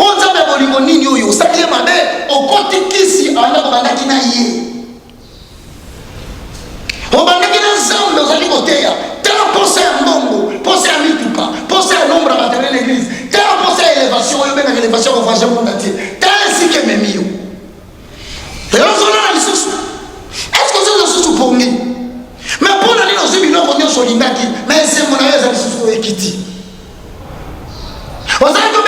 On a des bolingonini yo, ça qui est ma mère, au côté qui si on a des qui n'a yé. On va dire que ensemble, nous allons voter. Tant penser à Mbongo, penser à Mituka, penser à l'ombre à matériel l'église, tant penser à l'élévation, il y a une élévation au voisin monde entier. Tant ainsi que mes mieux. Et là, on a la source. Est-ce que c'est la source pour nous? Mais pour aller dans ce milieu, on est sur l'indaki, mais c'est mon avis, c'est la source qui dit. On a dit que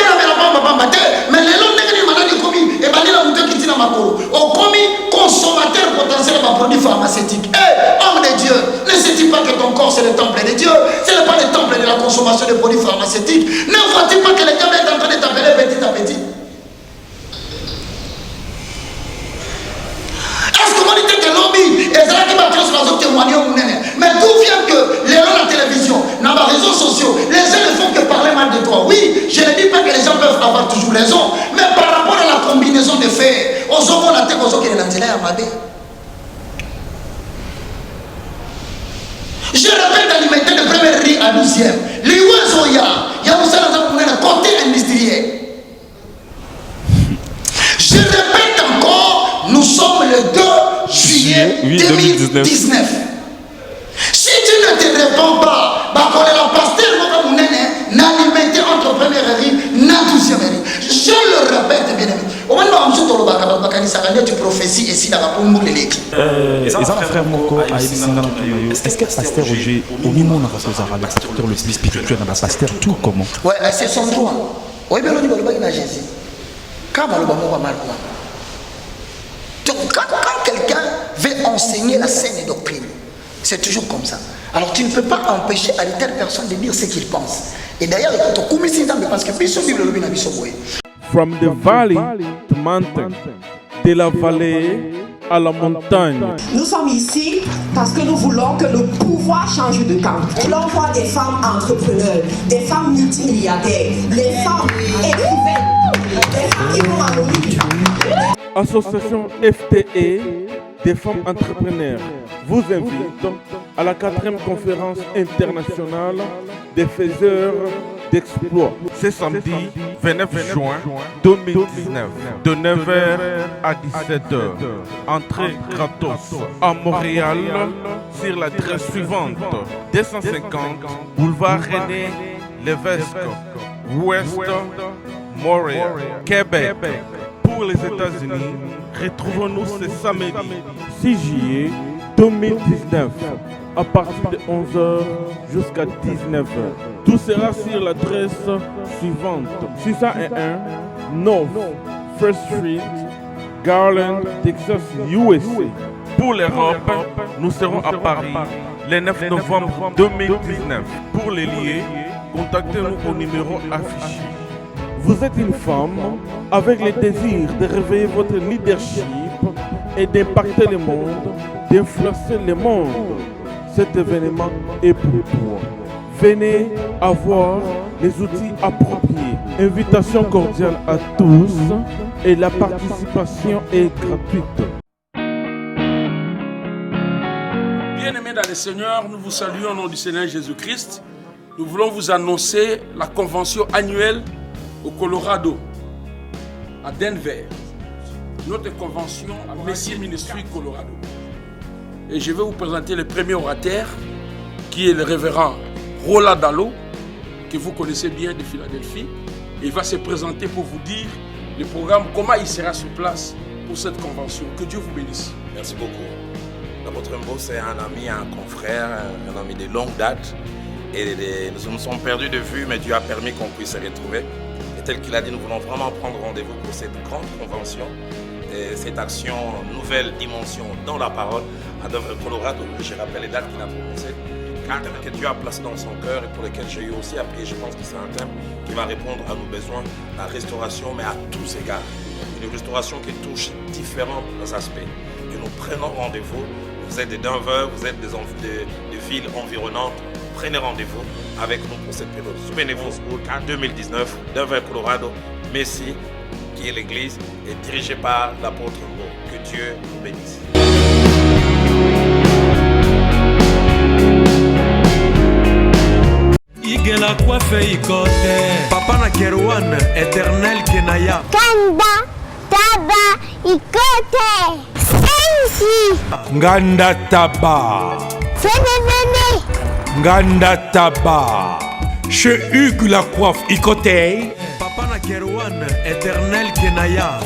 mais les longs nègres malades commis et banni la montée qui dit dans ma cour. On commis consommateur potentiel de produits pharmaceutiques. Homme de Dieu, ne sais-tu pas que ton corps c'est le temple de Dieu? Ce n'est pas le temple de la consommation de produits pharmaceutiques. Ne vois-tu pas que le diable est en train de t'appeler petit à petit? Est-ce que l'humanité que lobby et c'est là qui va sur la témoigner au mais d'où vient que les gens à la télévision, dans les réseaux sociaux, les gens ne font que parler mal de toi? Oui, je ne dis pas que les gens peuvent avoir toujours raison, mais par rapport à la combinaison de faits, aux hommes, on a été aux hommes qui est l'antenne à Mabé. Je répète alimenter de première riz à 12e. Les oiseaux, il y a aussi un côté industriel. Je répète encore, nous sommes le 2 juillet 2019. Si tu ne te réponds pas, la pasteur n'alimenté entre première riz et 12e riz. Je le répète, bien aimé. Au moment où tu prophéties et si la réponse est les frères Moko est-ce que pasteur Roger au niveau de la pasteur le spirituel dans la pasteur tout comment? Ouais, c'est son droit. Oui, bien on dit Jésus. Quand quelqu'un veut enseigner la saine doctrine, c'est toujours comme ça. Alors tu ne peux pas empêcher à une telle personne de dire ce qu'il pense. Et d'ailleurs, parce que From the valley to mountain, de la vallée à la montagne. Nous sommes ici parce que nous voulons que le pouvoir change de camp. Et l'on voit des femmes entrepreneurs, des femmes multimilliardaires, des femmes écrivaines, des femmes qui vont à l'ONU. Association FTE des femmes entrepreneurs vous invite à la 4e conférence internationale des faiseurs d'exploits. C'est samedi 29 juin 2019 de 9h à 17h. Entrée gratos à Montréal sur l'adresse suivante 250 boulevard René Lévesque, Ouest Montréal, Québec. Pour les États-Unis, retrouvons-nous ce samedi 6 juillet 2019 à partir de 11h jusqu'à 19h. Tout sera sur l'adresse suivante 601 North First Street, Garland, Texas, USA. Pour l'Europe, nous serons à Paris le 9 novembre 2019. Pour les liés, contactez-nous au numéro affiché. Vous êtes une femme avec le désir de réveiller votre leadership et d'impacter le monde, d'influencer le monde. Cet événement est pour toi. Venez avoir les outils appropriés. Invitation cordiale à tous et la participation est gratuite. Bien-aimés dans le Seigneur, nous vous saluons au nom du Seigneur Jésus-Christ. Nous voulons vous annoncer la convention annuelle au Colorado, à Denver, notre convention à Messie Ministry Colorado. Et je vais vous présenter le premier orateur, qui est le révérend Roland Dallot, que vous connaissez bien de Philadelphie. Et il va se présenter pour vous dire le programme, comment il sera sur place pour cette convention. Que Dieu vous bénisse. Merci beaucoup. L'apôtre Mbo, c'est un ami, un confrère, un ami de longue date. Et nous nous sommes perdus de vue, mais Dieu a permis qu'on puisse se retrouver. Et tel qu'il a dit, nous voulons vraiment prendre rendez-vous pour cette grande convention, et cette action nouvelle dimension dans la parole à Denver, Colorado. Je rappelle les dates qu'il a prononcées, un thème que Dieu a placé dans son cœur et pour lequel j'ai eu aussi à prier. Je pense que c'est un thème qui va répondre à nos besoins, la restauration, mais à tous égards. Une restauration qui touche différents aspects. Et nous prenons rendez-vous. Vous êtes de Denver, vous êtes des villes environnantes. Prenez rendez-vous avec nous pour cette période. Souvenez-vous, en 2019, Denver, Colorado, Messie, qui est l'église, est dirigée par l'apôtre Mbo. Que Dieu vous bénisse. Hugues la coiffe ikote. Papa na Kerwan, éternel Kenaya. Kanda, taba, ikote. Sensi. Nganda taba. Fenenene. Nganda taba. Chez Hugues la coiffe ikote. Papa na Kerwan, éternel Kenaya.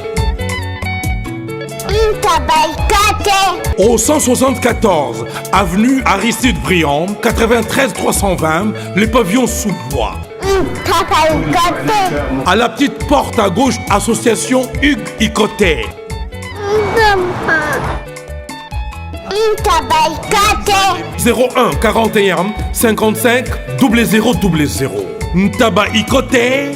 Au 174 avenue Aristide Briand, 93 320, les pavillons sous bois. À la petite porte à gauche, association Hugues Ikoté. 01 41 55 0000. Ntaba Ikoté.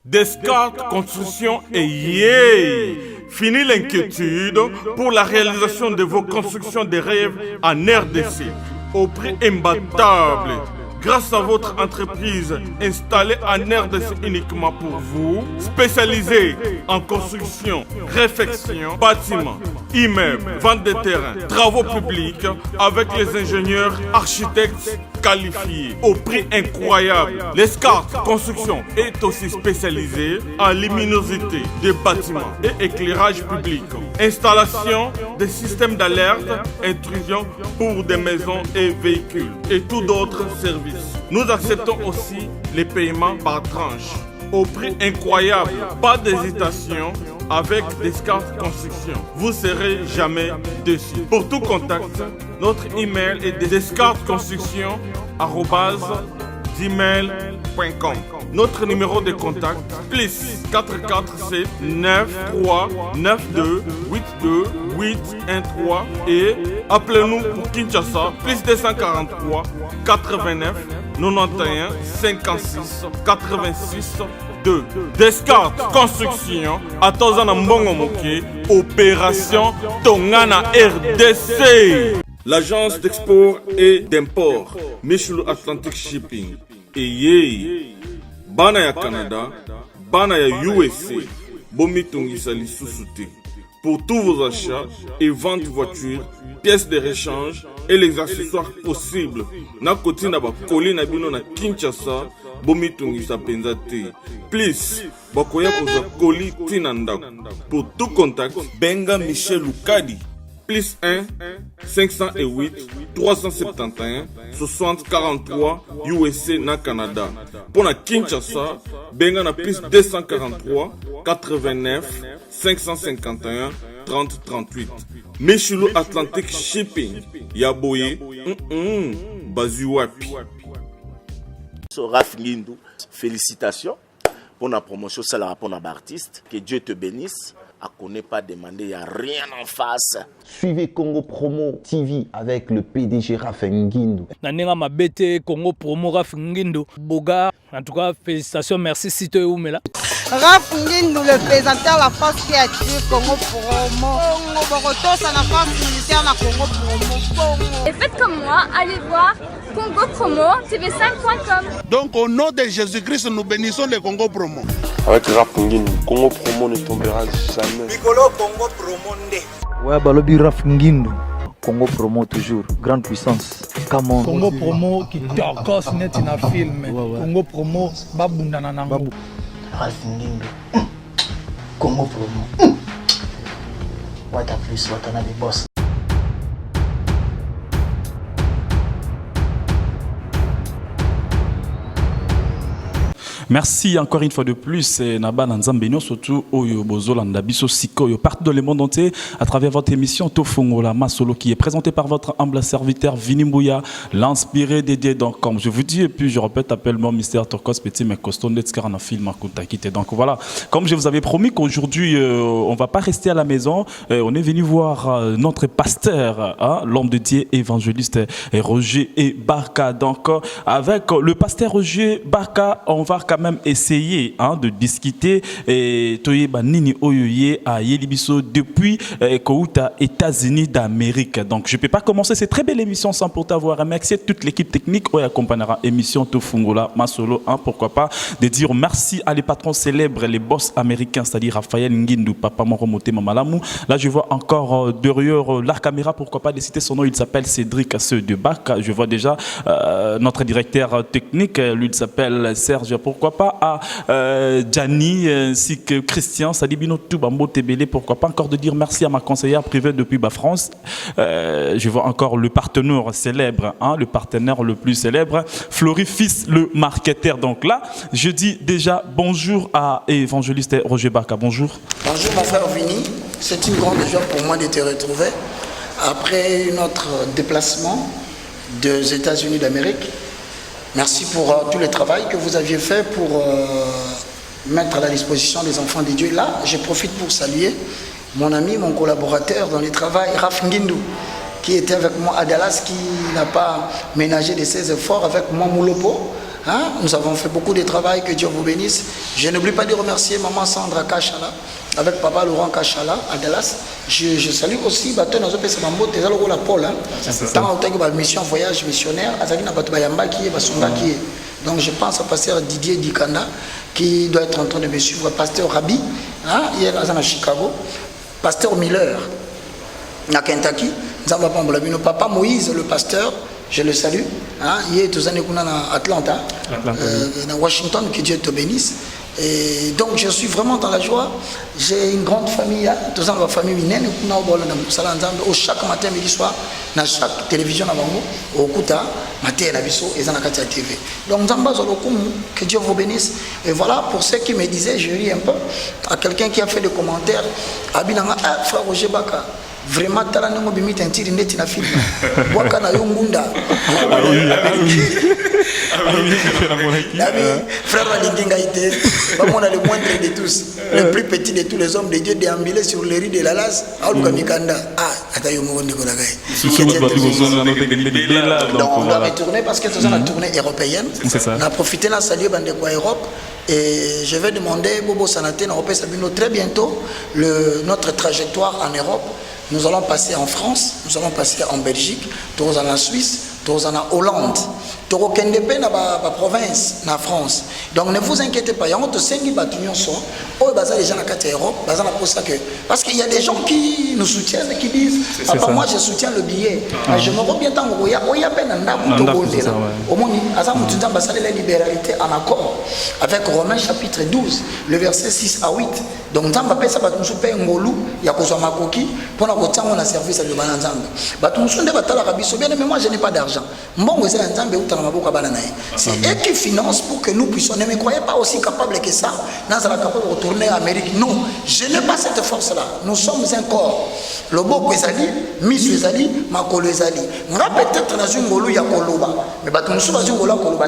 Descartes Construction et yay! Fini l'inquiétude pour la réalisation de vos constructions de rêves en RDC au prix imbattable. Grâce à votre entreprise installée en RDC uniquement pour vous, spécialisée en construction, réfection, bâtiments, immeubles, vente de terrains, travaux publics, avec les ingénieurs architectes qualifiés au prix incroyable. L'escarpe Construction est aussi spécialisée en luminosité des bâtiments et éclairage public, installation des systèmes d'alerte, intrusion pour des maisons et véhicules et tout d'autres services. Nous acceptons aussi les paiements par tranche au prix incroyable. Pas d'hésitation avec Descartes Construction. Vous serez jamais déçus. Pour tout contact, notre email est descartesconstruction@gmail.com. Notre numéro de contact plus 447 93 92 82 813 et appelez-nous pour Kinshasa plus 243 89 91 56 86 2. Descartes Construction à Tozana Mbongo Moké, opération Tongana RDC. L'agence d'export et d'import Michel Atlantic Shipping et yé bana ya Canada, bana ya USA, bomitungisa lisusu te. Pour tous vos achats et ventes de voitures, pièces de rechange et les accessoires possibles. Na koti na ba koli na bino na Kinshasa, bomitungisa penza te. Please, bakoya koza koli tina ndako. Pour tout contact, benga Michel Lukadi. Plus 1 508 371 60 43 USA na Canada. Pour la Kinshasa, benga na plus 243 89 551 30 38. Michelo Atlantic Shipping. Yaboye. Bazuapi. Raf Ngindou, félicitations pour la promotion, c'est la pour l'artiste. Que Dieu te bénisse. À connaît pas demander, il n'y a rien en face. Suivez Congo Promo TV avec le PDG Raf Ngindou. Nanenga Mabete, Congo Promo Raf Ngindou. Boga, en tout cas, félicitations, merci Sito Oumela. Raf Ngindou, le présentateur de la force créative Congo Promo. Boroto, c'est la force militaire de Congo Promo. Et faites comme moi, allez voir Congo Promo, tv5.com. Donc au nom de Jésus-Christ, nous bénissons le Congo Promo. Avec Raf Ngindou, Congo Promo ne tombera jamais. Nicolo Congo Promo ndé. Ouais, Balobi Raf Ngindou. Congo Promo toujours, grande puissance. Come on. Congo Promo qui torcos net in a film. Congo Promo babunda na nango. Raf Ngindou. Congo Promo. What a plus, what a boss. Merci encore une fois de plus, Naba Nanzambeno, surtout Oyo Bozolanda Biso Siko, partout dans le monde entier, à travers votre émission Tofongola Masolo, qui est présentée par votre humble serviteur Vinimbuya, l'inspiré dédié. Donc, comme je vous dis, et puis je répète, appelle-moi Mister Torkos Petit, mais Coston Letskar na film Kuntakite. Donc voilà, comme je vous avais promis qu'aujourd'hui, on va pas rester à la maison, on est venu voir notre pasteur, l'homme de Dieu, évangéliste Roger et Barka. Donc, avec le pasteur Roger Barka, on va quand même essayer de discuter et toyeba nini oyoye à Yelibiso depuis Kouta, États-Unis d'Amérique. Donc je peux pas commencer cette très belle émission sans pour t'avoir remercié toute l'équipe technique qui accompagnera l'émission Tofungola Masolo. Pourquoi pas de dire merci à les patrons célèbres, les boss américains, c'est-à-dire Raphaël Ngindu, Papa Moromote Mamalamou. Là je vois encore derrière la caméra, pourquoi pas de citer son nom, il s'appelle Cédric Asseux de Bac. Je vois déjà notre directeur technique, lui il s'appelle Serge, pourquoi pas à Gianni ainsi que Christian Sadibino Toubambo Tebele, pourquoi pas encore de dire merci à ma conseillère privée depuis France. Je vois encore le partenaire célèbre, le partenaire le plus célèbre, Flory Fils, le marketeur. Donc là, je dis déjà bonjour à évangéliste Roger Baka. Bonjour. Bonjour mon frère Vini, c'est une grande joie pour moi de te retrouver après notre déplacement des États-Unis d'Amérique. Merci pour tout le travail que vous aviez fait pour mettre à la disposition des enfants de Dieu. Là, je profite pour saluer mon ami, mon collaborateur dans le travail, Raf Ngindu, qui était avec moi à Dallas, qui n'a pas ménagé de ses efforts avec moi, Moulopo. Nous avons fait beaucoup de travail, que Dieu vous bénisse. Je n'oublie pas de remercier maman Sandra Kachala, avec papa Laurent Kachala à Dallas. Je salue aussi Baton Azopé Samambo, Tezalo la Paul. Tant que la mission voyage missionnaire, Azalina Batubayamba qui est Basonga qui est. Donc je pense à pasteur Didier Dikanda, qui doit être en train de me suivre, pasteur Rabi, il est à Chicago, pasteur Miller, à Kentucky, papa Moïse, le pasteur, je le salue, il est aux années à Atlanta, à Washington, que Dieu te bénisse. Et donc je suis vraiment dans la joie. J'ai une grande famille, tous en famille minenne, chaque matin, midi, soir, dans chaque télévision, au Kuta, matin, et dans la TV. Donc que Dieu vous bénisse. Et voilà, pour ceux qui me disaient, je ris un peu, à quelqu'un qui a fait des commentaires, frère Roger Baka. Vraiment, talango bimite un tir net na film. Waka na yongunda. Frère Walinginga était, on a le moindre de tous, le plus petit de tous les hommes de Dieu déambulé sur les riz de la Las. Aluka Mikanda. Atayomo Nikolagaï. Donc on doit retourner parce que c'est la tournée européenne. On a profité de la saluer Bandekwa Europe. Et je vais demander Bobo Sanaté, très bientôt notre trajectoire en Europe. Nous allons passer en France, nous allons passer en Belgique, tous en Suisse, tous en Hollande, tous en province, en France. Donc ne vous inquiétez pas, il y a de 5 bâtiments les gens en Europe, parce qu'il y a des gens qui nous soutiennent, qui disent papa, moi je soutiens le billet. Je me reviens tant qu'il y a peine au moins, la libéralité en accord avec Romains chapitre 12, le verset 6 à 8. Donc nous avons fait ça, nous avons fait un ngolu, il y a Makoki, pour nous service à l'Ubananzambe. Mais moi je n'ai pas d'argent. C'est eux qui financent pour que nous puissions. Ne me croyez pas aussi capable que ça. Nous sommes capables de retourner en Amérique. Non, je n'ai pas cette force-là. Nous sommes un corps. Le beau Ezali, Miss Ezali, Makolo Ezali. Nous avons peut-être dans une ngolu ya Koloba. Mais nous sommes dans une ngolu ya Koloba.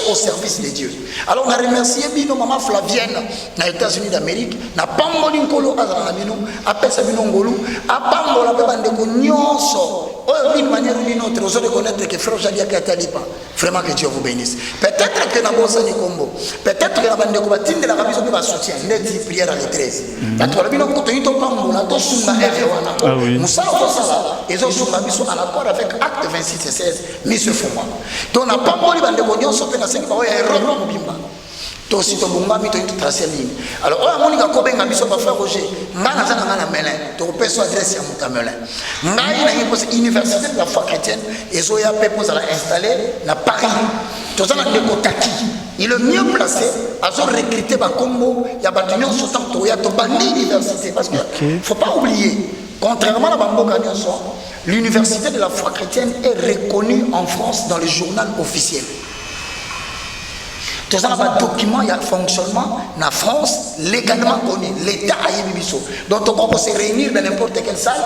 Au service de Dieu. Alors on a remercié Bino, maman Flavienne, dans les États-Unis d'Amérique. N'a pas moli Nkolo Azanabino, appelle ça Bino Ngolu, a pas moli Bebandeko Nyonso. D'une manière ou d'une autre, vous allez reconnaître que frère Jadia Katalipa, vraiment que Dieu vous bénisse. Peut-être que dans Bossa Nikombo, peut-être que la bande de Kobatine de la Rabison va soutien, net prière à l'étresse. La Torabino Kotoito Pambo, la Tosuma Ewana, Moussa Kossala, et Zosumabiso en accord avec acte 26 et 16, Monsieur Fouma. Donc on n'a pas moli bande de Gognon, sauf que la 5 fois, et Roland Bimba. Aussi to bungami to tracer ligne. Alors on a moni ka kobenga biso ba frère Roger. Ngana za ngana melin. To peso adresse ya mutamelin. Ngai na yiko université de la foi chrétienne et zo ya pepo za la installer na Paris. To za na ndeko taki. Il est mieux placé à zo recruter ba Congo ya ba union sotant to ya to bandi université parce que faut pas oublier contrairement à Bamboka Nyonso, l'université de la foi chrétienne est reconnue en France dans le journal officiel. Tout ça, un document, il y a un fonctionnement en France légalement connu. L'État a émis. Donc, on peut se réunir dans n'importe quelle salle.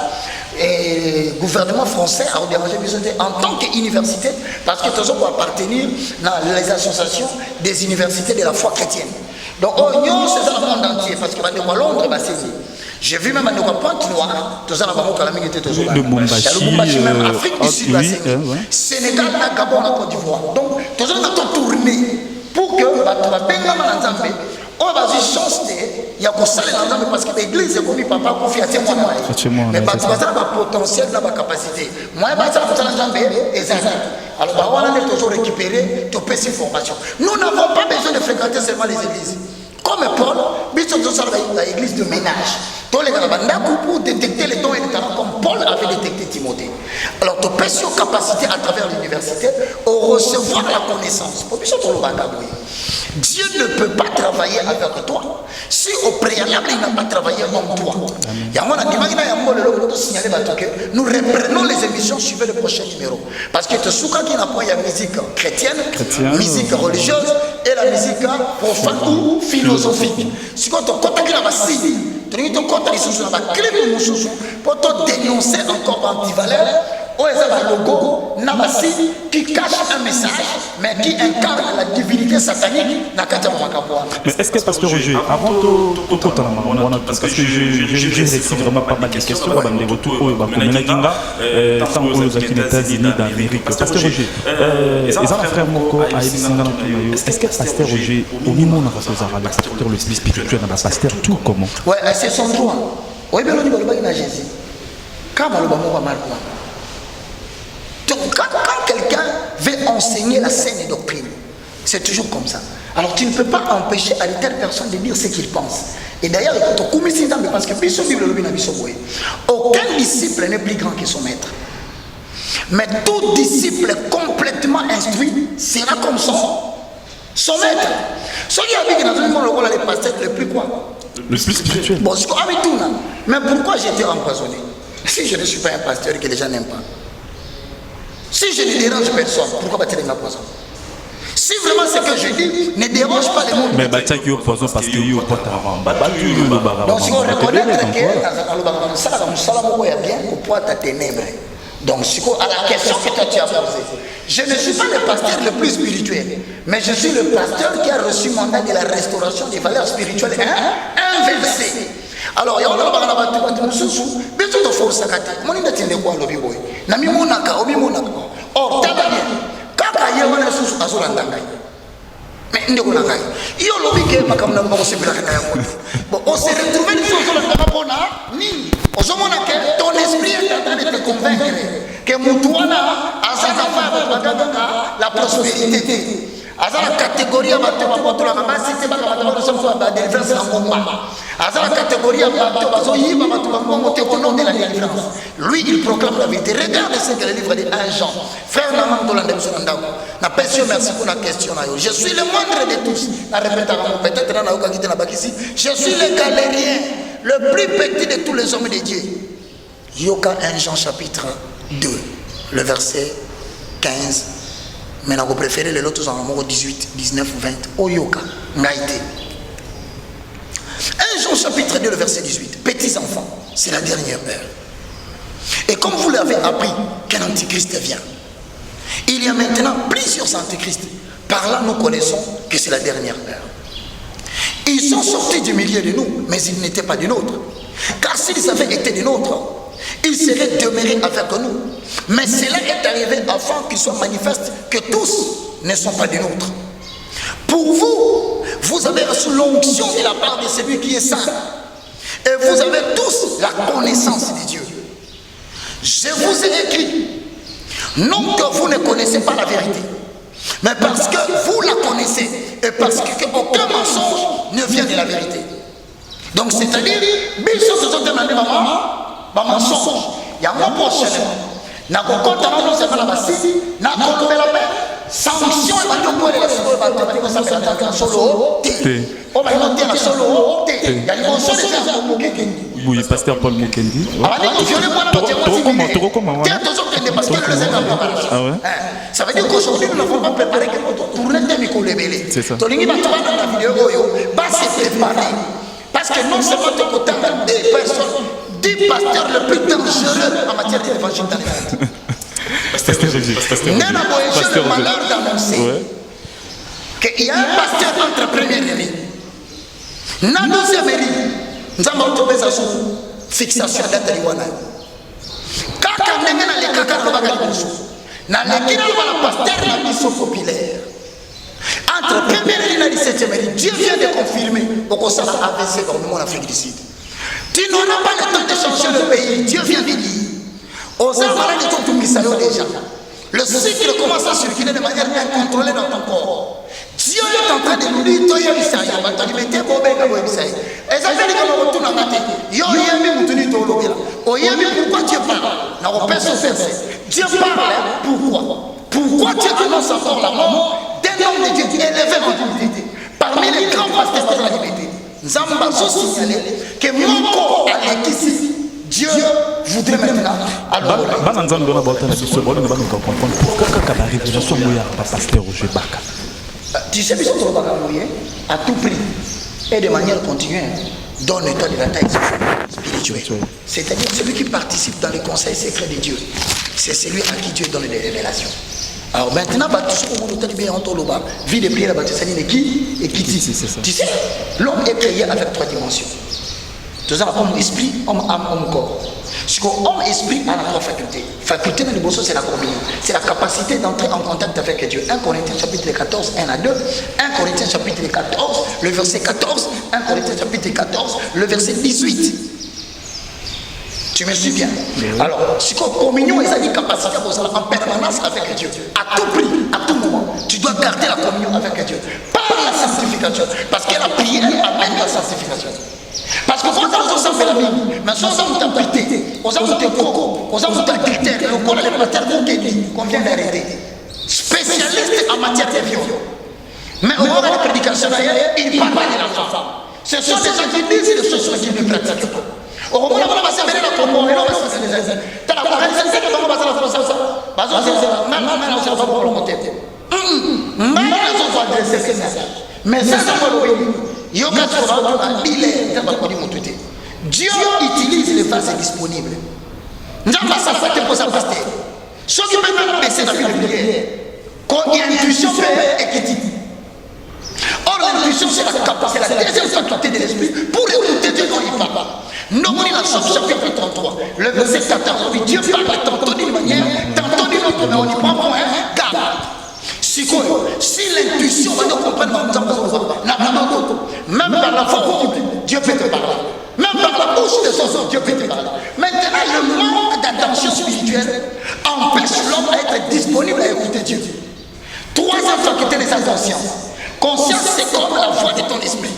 Et le gouvernement français a dérangé en tant qu'université, parce que tout ça peut appartenir dans les associations des universités de la foi chrétienne. Donc, on c'est dans le monde entier, parce que Londres va saisir. J'ai vu même à Pointe-Noire, tout ça, la était toujours là. Le Mumbashi, même Afrique du Sud, Sénégal, Gabon, Côte d'Ivoire. Donc, tout ça, on a tourné. Pour pour que bato babengama na nzambe oyo bazwi chance te ya kosalela nzambe parce que l'église ekomi papa akofi atie mwana mais bato baza na bapotentiel na bacapacité moyen bazala kosala nzambe eza te alors bawana nde toujours récupérer topesi formation nous n'avons pas besoin de fréquenter seulement les églises comme Paul biso tozosala baéglise de ménage tolekaka bandako pour détecter les dons et les talents comme Paul avait détecté Timothée. Alors topesi yo capacité à travers l'université au recevoir la connaissance. Dieu ne peut pas travailler avec toi si au préalable il n'a pas travaillé en toi. Nous reprenons les émissions, suivez le prochain numéro. Parce que il y a musique chrétienne, musique religieuse et la musique profane ou philosophique. Si on pour te dénoncer encore antivaleur, ou un logo qui cache un message, mais qui incarne la divinité satanique. Mais est-ce que Pasteur Roger, avant parce que j'ai reçu vraiment pas mal de questions, des retours tant aux États-Unis d'Amérique. Pasteur Roger, frère Moko est-ce que Pasteur Roger, au niveau de le pasteur le plus spirituel, dans pasteur tout comment? Ouais, c'est son droit. Oui, bien, on a Jésus. Quand quelqu'un veut enseigner la saine doctrine, c'est toujours comme ça. Alors tu ne peux pas empêcher à une telle personne de dire ce qu'il pense. Et d'ailleurs, parce que aucun disciple n'est plus grand que son maître. Mais tout disciple complètement instruit sera comme son maître. Celui qui a dit que les pasteurs le plus quoi? Le plus spirituel. Bon, mais pourquoi j'ai été empoisonné? Si je ne suis pas un pasteur que les gens n'aiment pas. Si je ne dérange personne, pourquoi va-t-il m'empoisonner? Si vraiment ce que je dis ne dérange pas les monde. Mais Batia qui est poison parce qu'il y a pas de donc si on reconnaît que il y a bien au poids de ténèbres. Donc, à la question que toi tu as posée, je ne suis pas le pasteur le plus spirituel, mais je suis le pasteur qui a reçu mandat de la restauration des valeurs spirituelles inversées. Alors, il y a un sous mais tout au force à côté. Mon idée de quoi le biboy. Nami monaka, obi monaka. Or, t'as bien. Kaka yéwana sous azolanda. Mais ndeko nakai. Yo lobi ke makamna moko se bilaka ya moto. Bon, on s'est retrouvé les choses dans la bona ni. Ozomona que ton esprit est en train de te convaincre que Moutouana a sa la prospérité. Azala catégorie à bateau pour la capacité de délivrance en combat. Azala catégorie à bateau pour monter au nom de la délivrance. Lui, il proclame la vérité. Regardez ce que le livre dit 1 Jean. Frère Naman Dolande Msonandao. Na personne merci pour la question. Je suis le moindre de tous. La répéta peut-être dans la Okagité na Bakisi. Je suis le galérien, le plus petit de tous les hommes de Dieu. Yoka 1 Jean chapitre 2, le verset 15. Maintenant, vous préférez les autres en numéro 18, 19, 20. Oyoka, Ngaïté. 1 Jean chapitre 2, le verset 18. Petits enfants, c'est la dernière heure. Et comme vous l'avez appris qu'un antichrist vient, il y a maintenant plusieurs antichrists. Par là, nous connaissons que c'est la dernière heure. Ils sont sortis du milieu de nous, mais ils n'étaient pas des nôtres. Car s'ils avaient été des nôtres, ils seraient demeurés avec nous. Mais cela est arrivé afin qu'il soit manifeste que tous ne sont pas des nôtres. Pour vous, vous avez reçu l'onction de la part de celui qui est saint. Et vous avez tous la connaissance de Dieu. Je vous ai écrit, non que vous ne connaissez pas la vérité, mais parce que vous la connaissez et parce qu'aucun mensonge ne vient de la vérité. Donc c'est-à-dire, mensonge. Il y a un prochain. Na kokota na nous c'est la basi na kolobela pe sanction et bato pour les bato ko ça fait solo té o ba noter na solo té il y a une console de Mukendi. Oui, pasteur Paul Mukendi. Ah ouais. Ça veut dire qu'aujourd'hui nous n'avons pas préparé pour notre micro lebelé. C'est ça. Tolingi bato na vidéo oyo pas se préparer parce que non seulement tu as des personnes 10 pasteurs le plus dangereux en matière d'évangile dans les mondes. Pasteur j'ai le malheur d'annoncer qu'il y a un pasteur entre première année. Dans la deuxième année, nous avons trouvé sa fixation d'être liwana. Quand on est dans les caca, on va gagner. Dans les qui n'ont pas la pasteur, la mission populaire. Entre première et 17e, Dieu vient de confirmer au ça AVC dans le monde Afrique du Sud. Tu n'auras pas le temps de changer le pays. Dieu vient de dire. Aux Amara de ton déjà. Le cycle commence à circuler de manière incontrôlée dans ton corps. Dieu est en train de nous dire, toi, il y a un message. Et ça fait que nous retournons à la tête. Il y a un pourquoi Dieu parle. Dieu parle. Pourquoi? Pourquoi Dieu annonce encore la mort d'un homme de Dieu élevé en divinité? Parmi les grands pasteurs de la divinité, nous avons signalé que mon corps a ici. Dieu voudrait maintenant. Alors, tu sais, ils sont à tout prix et de manière continue dans l'état de la taille spirituelle. C'est-à-dire celui qui participe dans les conseils secrets de Dieu. C'est celui à qui Dieu donne des révélations. Alors maintenant, tout ce qu'on dit bien en Toloba, vie de prière, tu sais, l'homme est créé avec 3 dimensions. Tout ça, homme, esprit, homme, âme, homme, corps. Ce que homme, esprit, a la 3 facultés. Faculté dans le bosso, c'est la communion. C'est la capacité d'entrer en contact avec Dieu. 1 Corinthiens chapitre 14, 1 à 2. 1 Corinthiens chapitre 14, le verset 14. 1 Corinthiens chapitre 14, le verset 18. Tu me suis bien? Alors, ce que communion, ils ont dit capacité en permanence avec Dieu. À tout prix, à tout moment, tu dois garder la communion avec Dieu. Par la sanctification. Parce que la prière amène la sanctification. Parce que quand on s'en fait la Bible, mais si on s'en fout d'appliquer, on s'en fout de coco, on s'en fout d'agriculteur, le col est le matin qu'on vient d'arrêter. Spécialiste en matière de viol. Mais au moment de la prédication d'ailleurs, il parle pas de la femme. Ce sont des gens qui disent et des choses qui ne pratiquent pas. Au moment où on va s'avérer la communion, et là on va s'avérer les uns. T'as la parole, c'est ça que on va s'avérer la ça. Bah ça c'est ça. Même on va pour le monter. Même on va adresser ce message. Mais ça c'est pas l'obéir. Dieu utilise les vases disponibles. Nous avons ça fait pour ça pasteur. Ce qui peut même baisser dans la prière. Quand il y a une intuition équitée. Or l'intuition c'est la deuxième faculté de l'esprit pour écouter Dieu quand il parle. Nous avons la Somme chapitre 33, le verset 14. Dieu parle tantôt d'une manière, tantôt d'une autre, mais on y prend point. Garde. Si l'intuition va nous comprendre, même par la forme, Dieu peut te parler. Même par la bouche de son Dieu peut te parler. Maintenant, le manque d'attention spirituelle empêche l'homme à être disponible à écouter Dieu. 3e faculté de sa conscience. Conscience, c'est comme la voix de ton esprit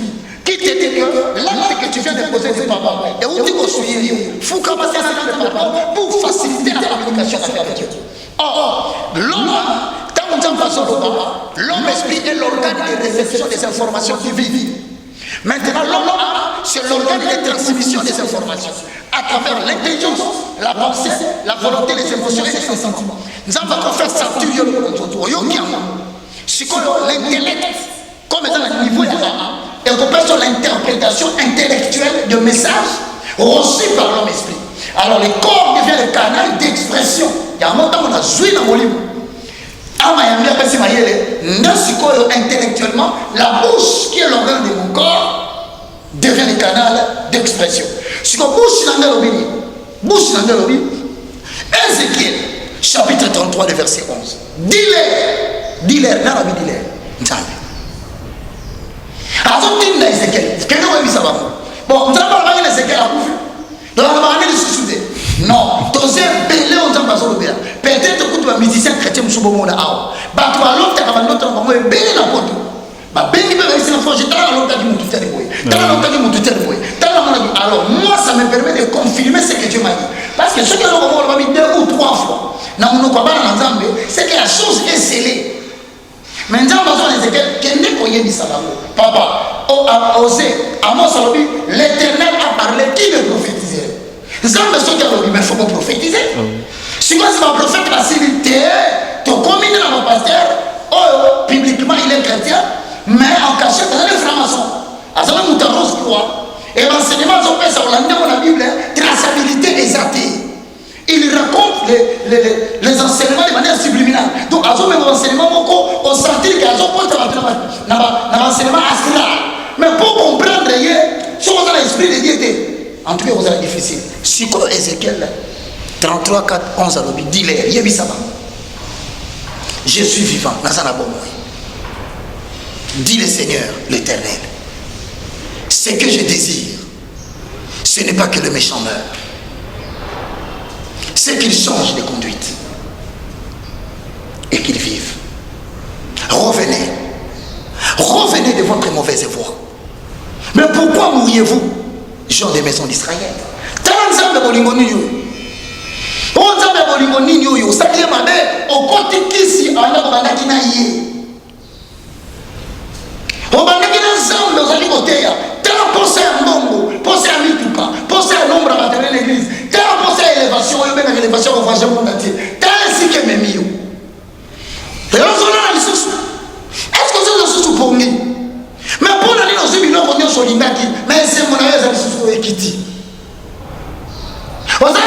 qui te dit que l'acte que tu viens de poser c'est papa. Et où tu construis, il faut commencer à papa pour faciliter la communication avec Dieu. Or, l'homme, l'homme esprit est l'organe de réception des informations divines. Maintenant, l'homme, c'est l'organe de transmission des informations à travers l'intelligence, la pensée, la volonté, les émotions et les sentiments. Nous avons encore fait sortir l'intellect, comme dans le niveau et qu'on peut sur l'interprétation intellectuelle de messages reçus par l'homme esprit. Alors, le corps devient le canal d'expression. Il y a un moment où on a joué dans mon livre. Intellectuellement, la bouche qui est l'organe de mon corps devient le canal d'expression. Ce que bouche l'anglais, Ézéchiel, chapitre 33, verset 11. Dis-leur, dans la vie, dis-leur. Alors, Ézéchiel, bon, on ne va pas parler d'Ézéchiel à bouffer. Donc, on va parler de ce sujet. Non, deuxième belé on t'en passe au bien. Peut-être que tu es musicien chrétien sous bon monde à bah tu as l'autre qui a l'autre en belé la porte. Bah belé peut rester en forge dans l'autre qui monte terre boy. Dans l'autre qui monte terre boy. Alors moi ça me permet de confirmer ce que Dieu m'a dit. Parce que ce que l'on va mis 2 ou 3 fois. Non, on ne croit pas dans l'ensemble, c'est que la chose est scellée. Maintenant, on va dire qu'elle n'est pas dit ça. Papa, osé, à mon salut, l'Éternel a parlé qui le prophétisait. Mais il faut me prophétiser. Si moi, c'est ma prophète, la civilité, tu combines dans mon pasteur, publiquement, il est chrétien, mais en cachette, il est franc-maçon. À ce moment où tu as rose croix, et l'enseignement, on fait ça, on l'a dit dans la Bible, traçabilité exatée. Il raconte les enseignements de manière subliminale. Donc, à ce moment, l'enseignement, on sentit qu'à ce moment, dans l'enseignement astral. Mais pour comprendre, si on a l'esprit de Dieu, en tout cas, vous avez difficile. Si quoi Ézéchiel 33, 4, 11 à l'objet, dis-les, Yébisama. Je suis vivant, Nazana Bomoy. dit le Seigneur, l'Éternel. Ce que je désire, ce n'est pas que le méchant meure, c'est qu'il change de conduite et qu'il vive. Revenez. Revenez de votre mauvaise voie. Mais pourquoi mourriez-vous, gens des maisons d'Israël? Mais pour la ligne, on se dit non, on est sur l'image, mais c'est mon aïe, c'est le Ekiti. On s'est dit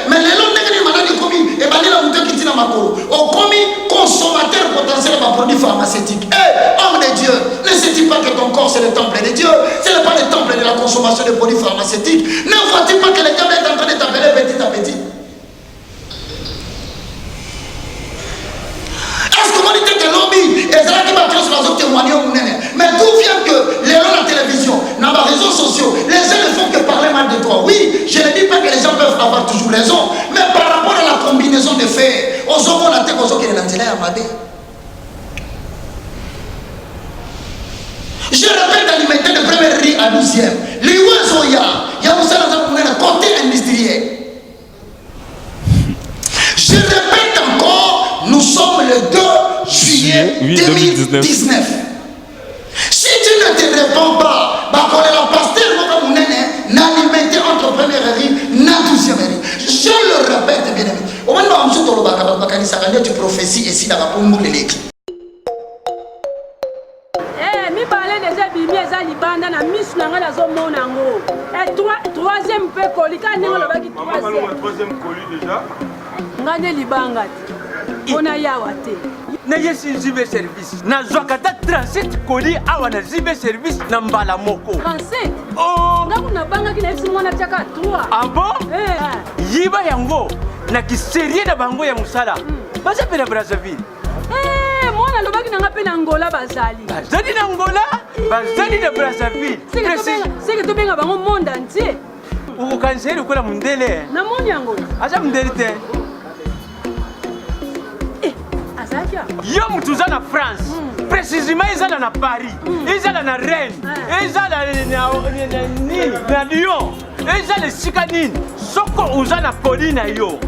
mais les gens qui ont commis, et bien les gens commis consommateur potentiel de produits pharmaceutiques. Homme de Dieu, ne sais-tu pas que ton corps c'est le temple de Dieu? Ce n'est pas le temple de la consommation de produits pharmaceutiques. Ne vois-tu pas que le diable est en train de t'appeler petit à petit? Est-ce que moi je dis que l'homme est là qui va témoigner au Mounene? Mais d'où vient que les gens à la télévision, dans les réseaux sociaux, les gens ne font que parler mal de toi? Oui, je ne dis pas que les gens peuvent avoir toujours raison, mais par rapport à la combinaison de faits, aux hommes, on a été aux hommes qui est dans la je répète, alimenter de première riz à 12e. Les oiseaux, il y a un côté industriel. Je répète encore, nous sommes le 2 juillet 2019. Si tu ne te réponds pas, la pasteur n'alimenter entre première riz et 12e riz. Je le répète, bien aimé. Au moment où tu prophéties ici dans la pompe de l'équipe. Troisième peu colis, troisième colis déjà. On a yawate. N'ayez zibe service. Na zwakata 37 colis awana zibe service na mbala moko. 37. Oh. Nga kuna banga kina isi mwana chaka 3. Ah bon? Yiba yango na kiserie na bango ya musala. Basa pela Brazzaville. Mwana lobaki nanga pe na Angola bazali. Bazali na Angola, bazali na Brazzaville. C'est que to benga bango monde entier. Ukanseri ukola mundele. Na moni yango. Acha mundele te. Yo mutuza na France, précisément ils na Paris, ils na Rennes, ils na Lyon, ils na Sikanine, soko uza na Pauline yo.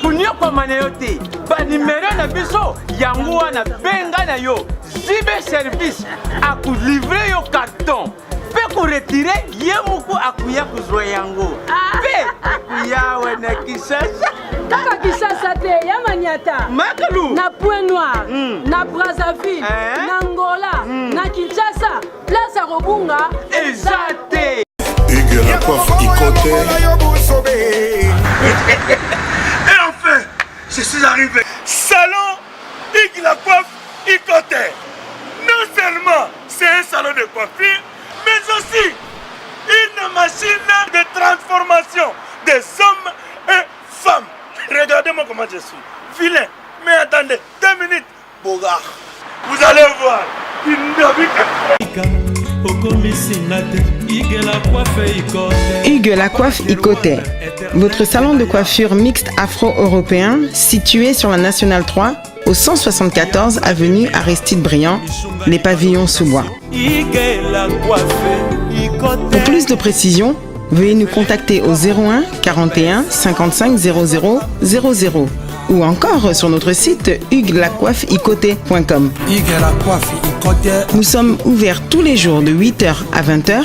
Kunyo kwa maneyote, ba numéro na biso yango wana benga na yo, zibe service a ku livrer yo carton. Pe ku retirer yemuku akuya kuzwa yango. Pe akuya wena Kisasa. Kaka Kisasa te, ya Maniata. Makalu. Na Point Noir, na Brazzaville, na Angola, na Kinshasa, place à Robunga. Exacté. Hugues la coiffe Ikote. Et enfin, je suis arrivé. Salon Hugues la coiffe Ikote. Non seulement c'est un salon de coiffure, mais aussi une machine de transformation des hommes et femmes. Regardez-moi comment je suis. Vilain. Mais attendez, 2 minutes. Bogart. Vous allez voir. Hugues la coiffe Ikote. Votre salon de coiffure mixte afro-européen situé sur la Nationale 3 au 174 avenue Aristide Briand, les pavillons sous bois. Pour plus de précisions, veuillez nous contacter au 01 41 55 00 00 ou encore sur notre site huguelacoiffeikote.com. Nous sommes ouverts tous les jours de 8h à 20h,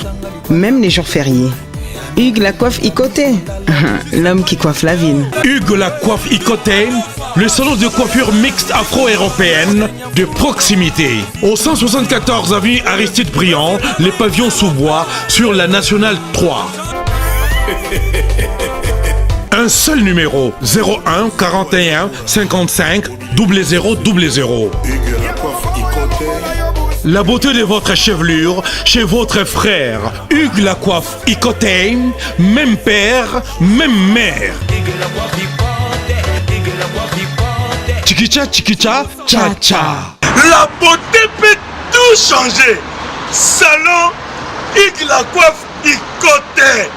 même les jours fériés. Hugues la coiffe Ikote, l'homme qui coiffe la ville. Hugues la coiffe Ikote, le salon de coiffure mixte afro-européenne de proximité. Au 174 avenue Aristide Briand, les pavillons sous bois sur la Nationale 3. Un seul numéro, 01 41 55 00 00. La beauté de votre chevelure chez votre frère. Hugues la coiffe Ikote, même père, même mère. Chikicha, chikicha, cha cha. La beauté peut tout changé. Salon Hugues Lacoiffe Ikote.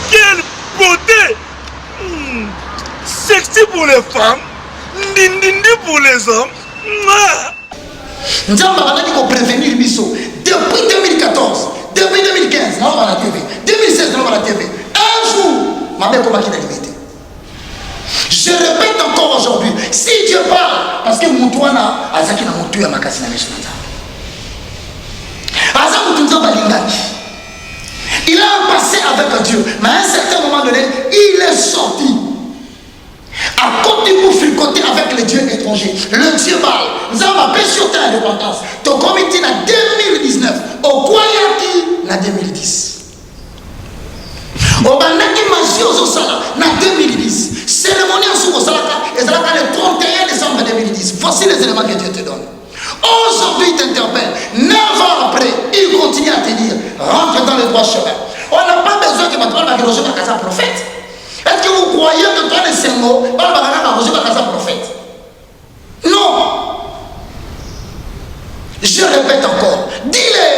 Quelle beauté! Sexy pour les femmes, ndindindi pour les hommes. Nous avons prévenir Bisso depuis 2014, depuis 2015, nous avons la TV, 2016, nous avons la TV. Un jour, ma mère comment qu'il a limité. Je répète encore aujourd'hui, si Dieu parle, parce que Moutouana, Azaki na Moutou ya makasi na Messunza. Azaki Moutounza Balingaki. Il a un passé avec Dieu, mais à un certain moment donné, il est sorti. À côté pour fricoter avec les dieux étrangers. Le Dieu Baal. Nous avons appelé sur ta indépendance. Ton comité en 2019. Au Kwayaki en 2010. Au Banaki Magie aux Osala en 2010. Cérémonie en Sous Osalaka et le 31 décembre 2010. Voici les éléments que Dieu te donne. Aujourd'hui, il t'interpelle. 9 ans après, il continue à te dire rentre dans le droit chemin. On n'a pas besoin que maintenant la rejoue à casa prophète. Est-ce que vous croyez que toi, les Sengo, on va rejoue à casa prophète? Non. Je répète encore. Dis-le.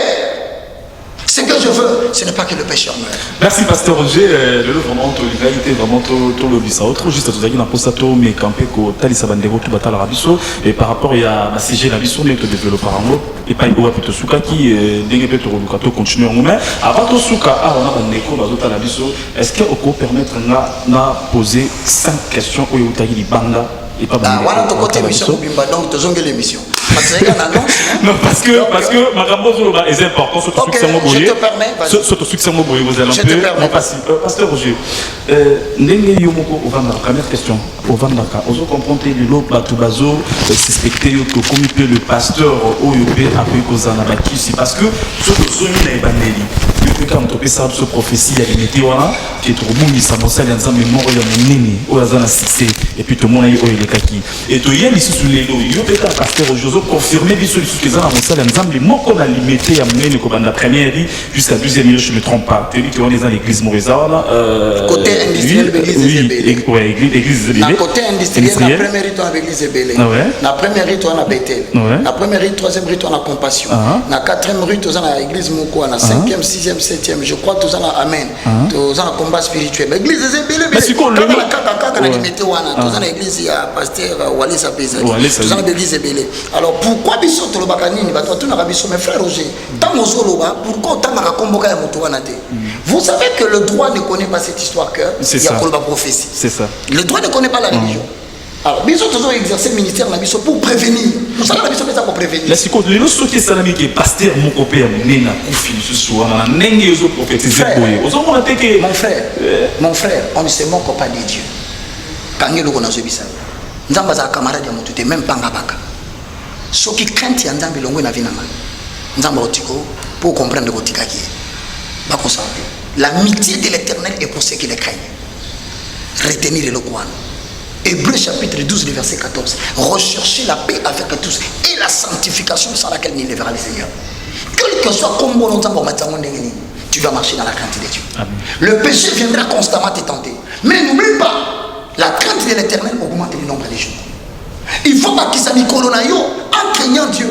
Ce que je veux, ce n'est pas que le pécheur meure. Merci Pasteur Roger. Le vraiment il a été vraiment tout le bisa autre juste à tout dire pour ça tout mais campé ko tali sabandero tout batala rabiso et par rapport à la CG la biso mais te développer en haut et pas au plutôt souka qui dengue peut to continuer en mais avant tout souka a on a bandeko bazota la biso est-ce que peut permettre na poser 5 questions au utagi di banda et pas banda voilà ton côté mission bimba donc te zongue l'émission. Non, parce que ma gambo est important, surtout succès Moboye. Surtout succès Moboye, vous allez un peu. Pasteur Roger, Ndenge Yomoko, première question. Au Vandaka, on comprend que le lot Batubazo, suspecté que comme le pasteur Oyopé a pu causer un abattu, parce que ce que ce n'est pas Banelli. Quand on peut ça, ce prophétie, il y a des météores qui est trop bon, il s'en sert dans un mémoire, il y a un nini, il y a un succès, et puis tout le monde a eu les kaki. Et tout y a ici sous les lots, il y a un pasteur Jozo confirmé, il y a des gens qui ont ensemble, moi qu'on a limité à mener la première vie jusqu'à la deuxième vie, je ne me trompe pas. Tu dis qu'on est dans l'église Morizard, côté industriel, oui, l'église Zébélé. Côté industriel, la première rite, on a l'église Zébélé. La première rite, on a Bethel. La première rite, troisième rite, on a Compassion. La quatrième rite, on a l'église Moko, la cinquième, sixième, septième, je crois que tous en amen, tous en combat spirituel. L'église est belle, mais c'est quoi le nom? Quand on a limité wana, tous en l'église il y a pasteur Wallis Apezali, tous en l'église est belle. Alors pourquoi biso to lobakani ni bato tu na biso mes frères Roger, tant mo soloba, pourquoi tant na komboka ya moto wana te? Vous savez que le droit ne connaît pas cette histoire que il y a kolba prophétie. C'est ça. Le droit ne connaît pas la religion. Alors, biso toujours exercer le ministère pour prévenir. Nous savons que pour prévenir. La seconde, le ce qui est salami qui est pasteur mon copain nena kufi ce soir na nenge yozo prophétiser boye. Mon frère, on ne se moque pas de Dieu. Quand il a zobisa. Nzamba za camarade ya mutu te même panga baka. Ce qui craint ya nzambe longo na vinama. Nzamba otiko pour comprendre que otika qui est. Ba consacrer. L'amitié de l'Éternel est pour ceux qui le craignent. Retenir le Coran. Hébreux chapitre 12, verset 14. Recherchez la paix avec tous et la sanctification sans laquelle il ne verra le Seigneur. Quel que soit comme tu dois marcher dans la crainte de Dieu. Amen. Le péché viendra constamment te tenter. Mais n'oublie pas, la crainte de l'Éternel augmente le nombre des jours. Il faut pas qu'il s'en en craignant Dieu.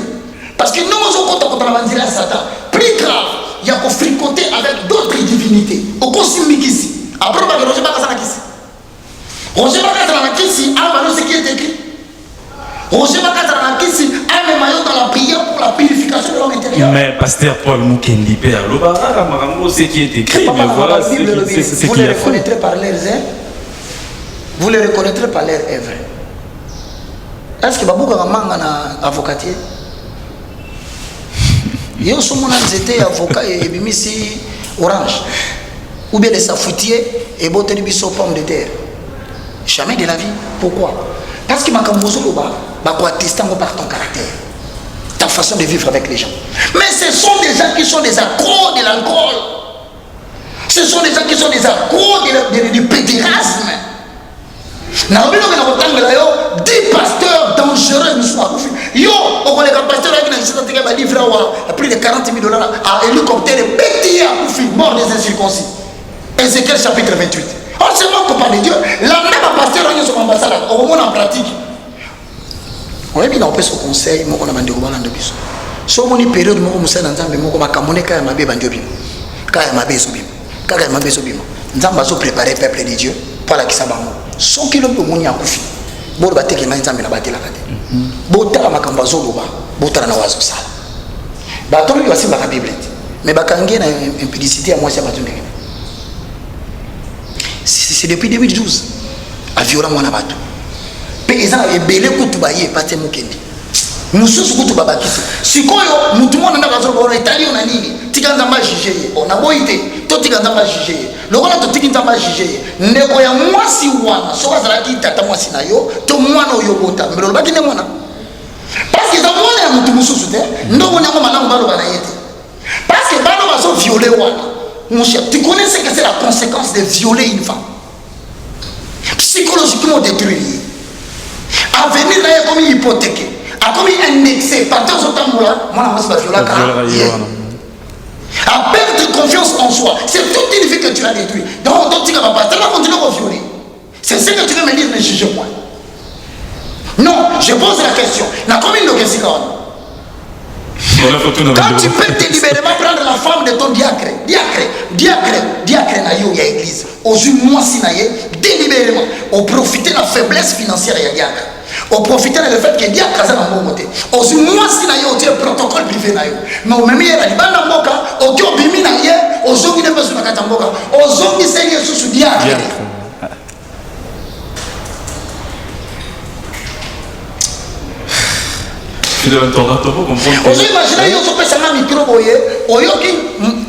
Parce que nous, on a Satan. Plus grave, il y a qu'on fricoter avec d'autres divinités. Au Kosimikisi. Après, on va dire, Roger Bakatanakisi a ce qui est écrit. Roger Bakatanakisi a même dans la prière pour la purification de l'homme intérieur. Mais pasteur Paul Mukendi Père, ce qui est écrit, mais voilà ce qui est. Vous les reconnaîtrez par leurs œuvres. Vous les reconnaîtrez par leurs œuvres. Est-ce que Babou Garamanga est avocatier? Yo somona c'était avocat et bimisi orange. Ou bien les safoutiers et botter du biseau pomme de terre. Jamais de la vie. Pourquoi? Parce que ma camozoloba va attester par ton caractère, ta façon de vivre avec les gens. Mais ce sont des gens qui sont des accros de l'alcool. Ce sont des gens qui sont des accros du pédérasme. 10 pasteurs dangereux nous sont accouchés. Yo, on a les pasteurs qui ont livré à plus de 40 000 $ à hélicoptère et pété à Koufi, mort des incirconcis. Ézéchiel chapitre 28. On se moque pas de Dieu. La même pasteur a son ambassade au moment en pratique. Oui, mais on peut se conseiller, on a demandé au Balanda Biso. So moni période moko musana nzambe moko makamone kaya mabe banjobi. Kaya mabe sobimo. Kaya mabe sobimo. Nzamba zo préparer peuple de Dieu pour la kisabango. Son kilo pe moni akufi. Boro bateke na nzambe na batela kate. Botala makambo zo loba. Botala na wazo sala. Ba tolo yo simba ka Bible. Mais bakange na impudicité à moi c'est pas tout ndenge. C'est depuis 2012. A viola mwana bato. Paysan ebele kutu baye pate mukende. Mususu kutu babakisi. Sikoyo mutu mwana na bazo bona italien na nini? Tika nzamba juger. On a boité. To tika nzamba juger. Lokola to tika nzamba juger. Ndeko ya mwasi wana. So azalaki tata mwasi na yo, to mwana oyo bota. Mbelo lobaki ne mwana. Parce que za mwana ya mutu mususu te. Ndoko nyango manango balo bana yete. Parce que balo bazo violer wana. Mon cher, tu connais ce que c'est la conséquence de violer une femme? Psychologiquement détruit. Avenir là comme hypothéqué. A comme indexé. Partant sur ta moula, moi je vais violer à perdre confiance en soi. C'est toute une vie que tu as détruit. Donc tu vas pas. Tu vas continuer à violer. C'est ce que tu veux me dire, ne juge-moi. Non, je pose la question. Na comme une question. Quand tu peux délibérément prendre la femme de ton diacre na yo ya église, aux mois si na ye, délibérément, au profiter de la faiblesse financière ya diacre, au profiter de le fait que diacre a un bon côté, aux mois si na yo, tu es protocole privé na yo, mais au même hier, il va dans boka, au qui obimi na ye, aux gens qui ne peuvent pas sur boka, aux gens qui saignent sous diacre. Ozo imaginer yo so pesa na micro boye oyoki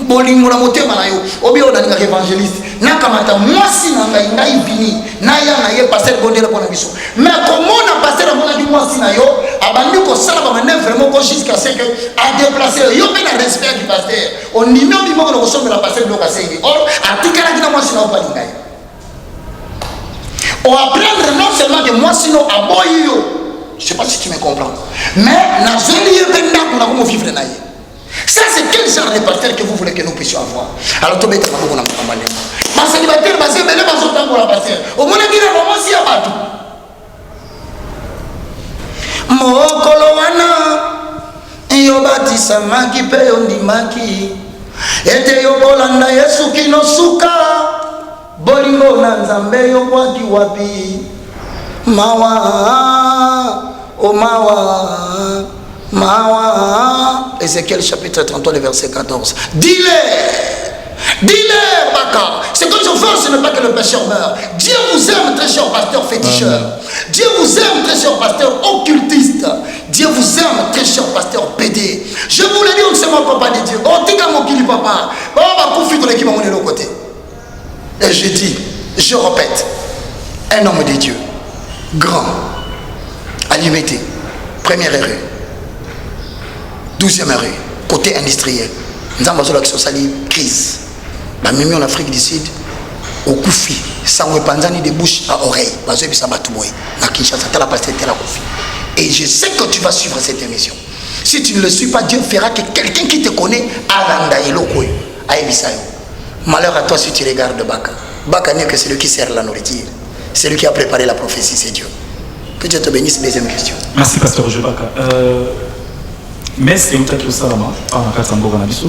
bolingo na motema na yo obi onalinga évangéliste na kamata mwasi na ngai bini na ya na ye pasteur bondela pona biso mais comment na pasteur mona di mwasi na yo abandi ko sala ba manœuvre vraiment ko jusqu'à ce que a déplacer yo pe na respect du pasteur on nimio bimo ko sombe la pasteur bloka sengi or atikala kina mwasi na opalinga on apprendre non seulement que mwasi no aboyi yo. Je ne sais pas si tu me comprends. Mais ça, c'est quel genre de pasteur que vous voulez que nous puissions avoir? Alors, tu vas être un ma célibataire, ma sœur, elle va sortir pour la pasteur. Au moins, il y a un moment si il y a pas tout. Mokolowana, yobatisa maki pe yondimaki. Ete yokolanda Yesu kinosuka. Bolingo na nzambe yokwaki wapi. Mawa, oh mawa, mawa. Ézéchiel chapitre 33, le verset 14. Dis-le, Baka. C'est que je veux, ce n'est pas que le pécheur meurt. Dieu vous aime, très cher pasteur féticheur. Dieu vous aime, très cher pasteur occultiste. Dieu vous aime, très cher pasteur PD. Je vous l'ai dit, on ne sait pas papa de Dieu. On dit qu'à mon kili papa. On va profiter de l'équipe à mon l'autre côté. Et je dis, je répète, un homme de Dieu. Grand, à l'humanité, première erreur, 12e erreur, côté industriel. Nous avons besoin de crise. Même en Afrique du Sud, au Koufi, sans panzani de bouche à oreille, et je sais que tu vas suivre cette émission. Si tu ne le suis pas, Dieu fera que quelqu'un qui te connaît à Ebisayo. Malheur à toi si tu regardes Baka. Baka n'est que celui qui sert la nourriture. C'est lui qui a préparé la prophétie, c'est Dieu. Que Dieu te bénisse. Deuxième question. Merci, pasteur Jobaka. Mais est-ce que vous avez ça là-bas, en Katamboga Nabiso,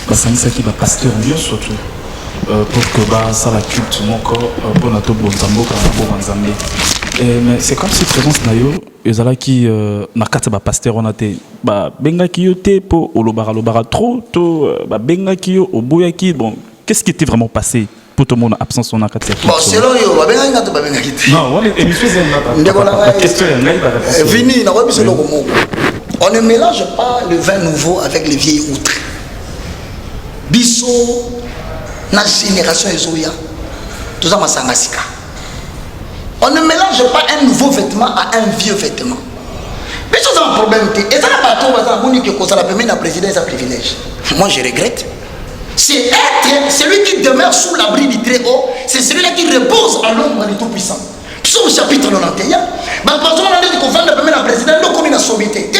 parce que c'est pasteur mieux surtout, pour que ça la culte mon corps, bon à tout bon tamboka, bon nzambe. Mais c'est comme si présence nayo, ezala qui na kata ba pasteur on a été, ba benga ki yote po olobara trop, to ba benga ki yo oboya ki bon. Qu'est-ce qui était vraiment passé? Pour tout le monde absence on a quatre bon selon yo babenga ngatu babenga kiti non on émission c'est la question est vini na wa biso loko moko on ne mélange pas le vin nouveau avec les vieilles outres biso na génération ezoya tout ça masanga sika on ne mélange pas un nouveau vêtement à un vieux vêtement biso c'est un problème et ça n'a pas tout ça moni que ko ça la permet na président sa privilège moi je regrette. C'est être celui qui demeure sous l'abri du Très-Haut, c'est celui-là qui repose à l'ombre du Tout-Puissant. Psaume chapitre 91, la sommité.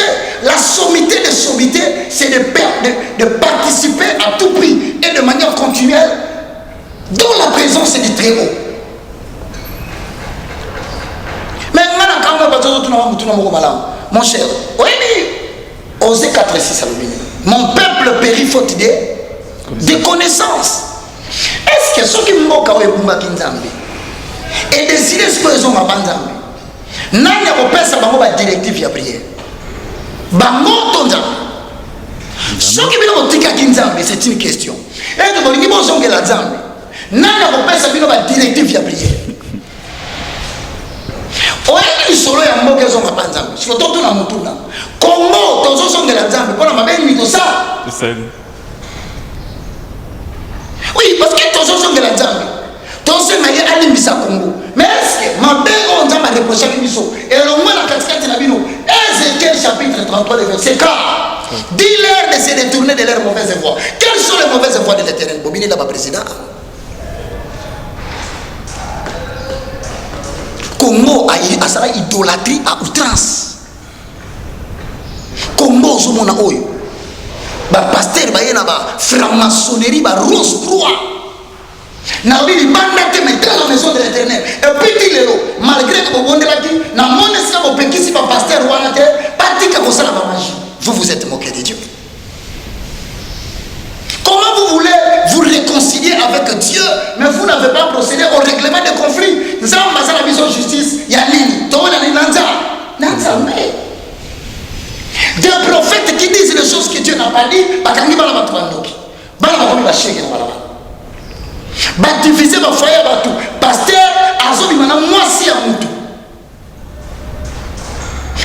La sommité de sommité, c'est de participer à tout prix et de manière continuelle dans la présence du Très-Haut. Mais mon cher, oui, osez 4-6 à l'obéir. Mon peuple périt faute de connaissances. Est-ce que ceux qui m'ont dit que et décider ce qu'ils ont abandonné, n'a pas pensé à directive de prière. Ceux qui m'ont dit que c'est une question. Et que vous avez dit la Zambie, n'a pas pensé à directive de prière. Oye solo ya mboka zo mabanza surtout tout na mutuna Congo tozo songe la Zambie pour la mabeni mito ça oui parce que tozo songe la Zambie tozo maye alimbisa Congo mais est-ce que mabego on zamba reprocher biso et le moins la katikati na bino Ézéchiel chapitre 33 verset 4 dis-leur de se détourner de leurs mauvaises voies. Quelles sont les mauvaises voies de l'Éternel? Bobini là-bas président Congo a sa idolâtrie à outrance. Congo zomona oyo ba pasteur ba yena ba franc-maçonnerie ba rose croix na bili banda te mettre la maison de l'Éternel et petit lelo malgré que bon ndelaki na monesa bo pekisi ba pasteur wana te patika ko sala ba magie. Vous êtes moqué de Dieu. Comment vous voulez vous réconcilier avec Dieu, mais vous n'avez pas procédé au règlement des conflits? Nous avons passé la mission de justice. Il y a l'île. Des prophètes qui disent les choses que Dieu n'a pas dit. Diviser ma foyer à tout. Pasteur, Azobi mana moi si à Moutou.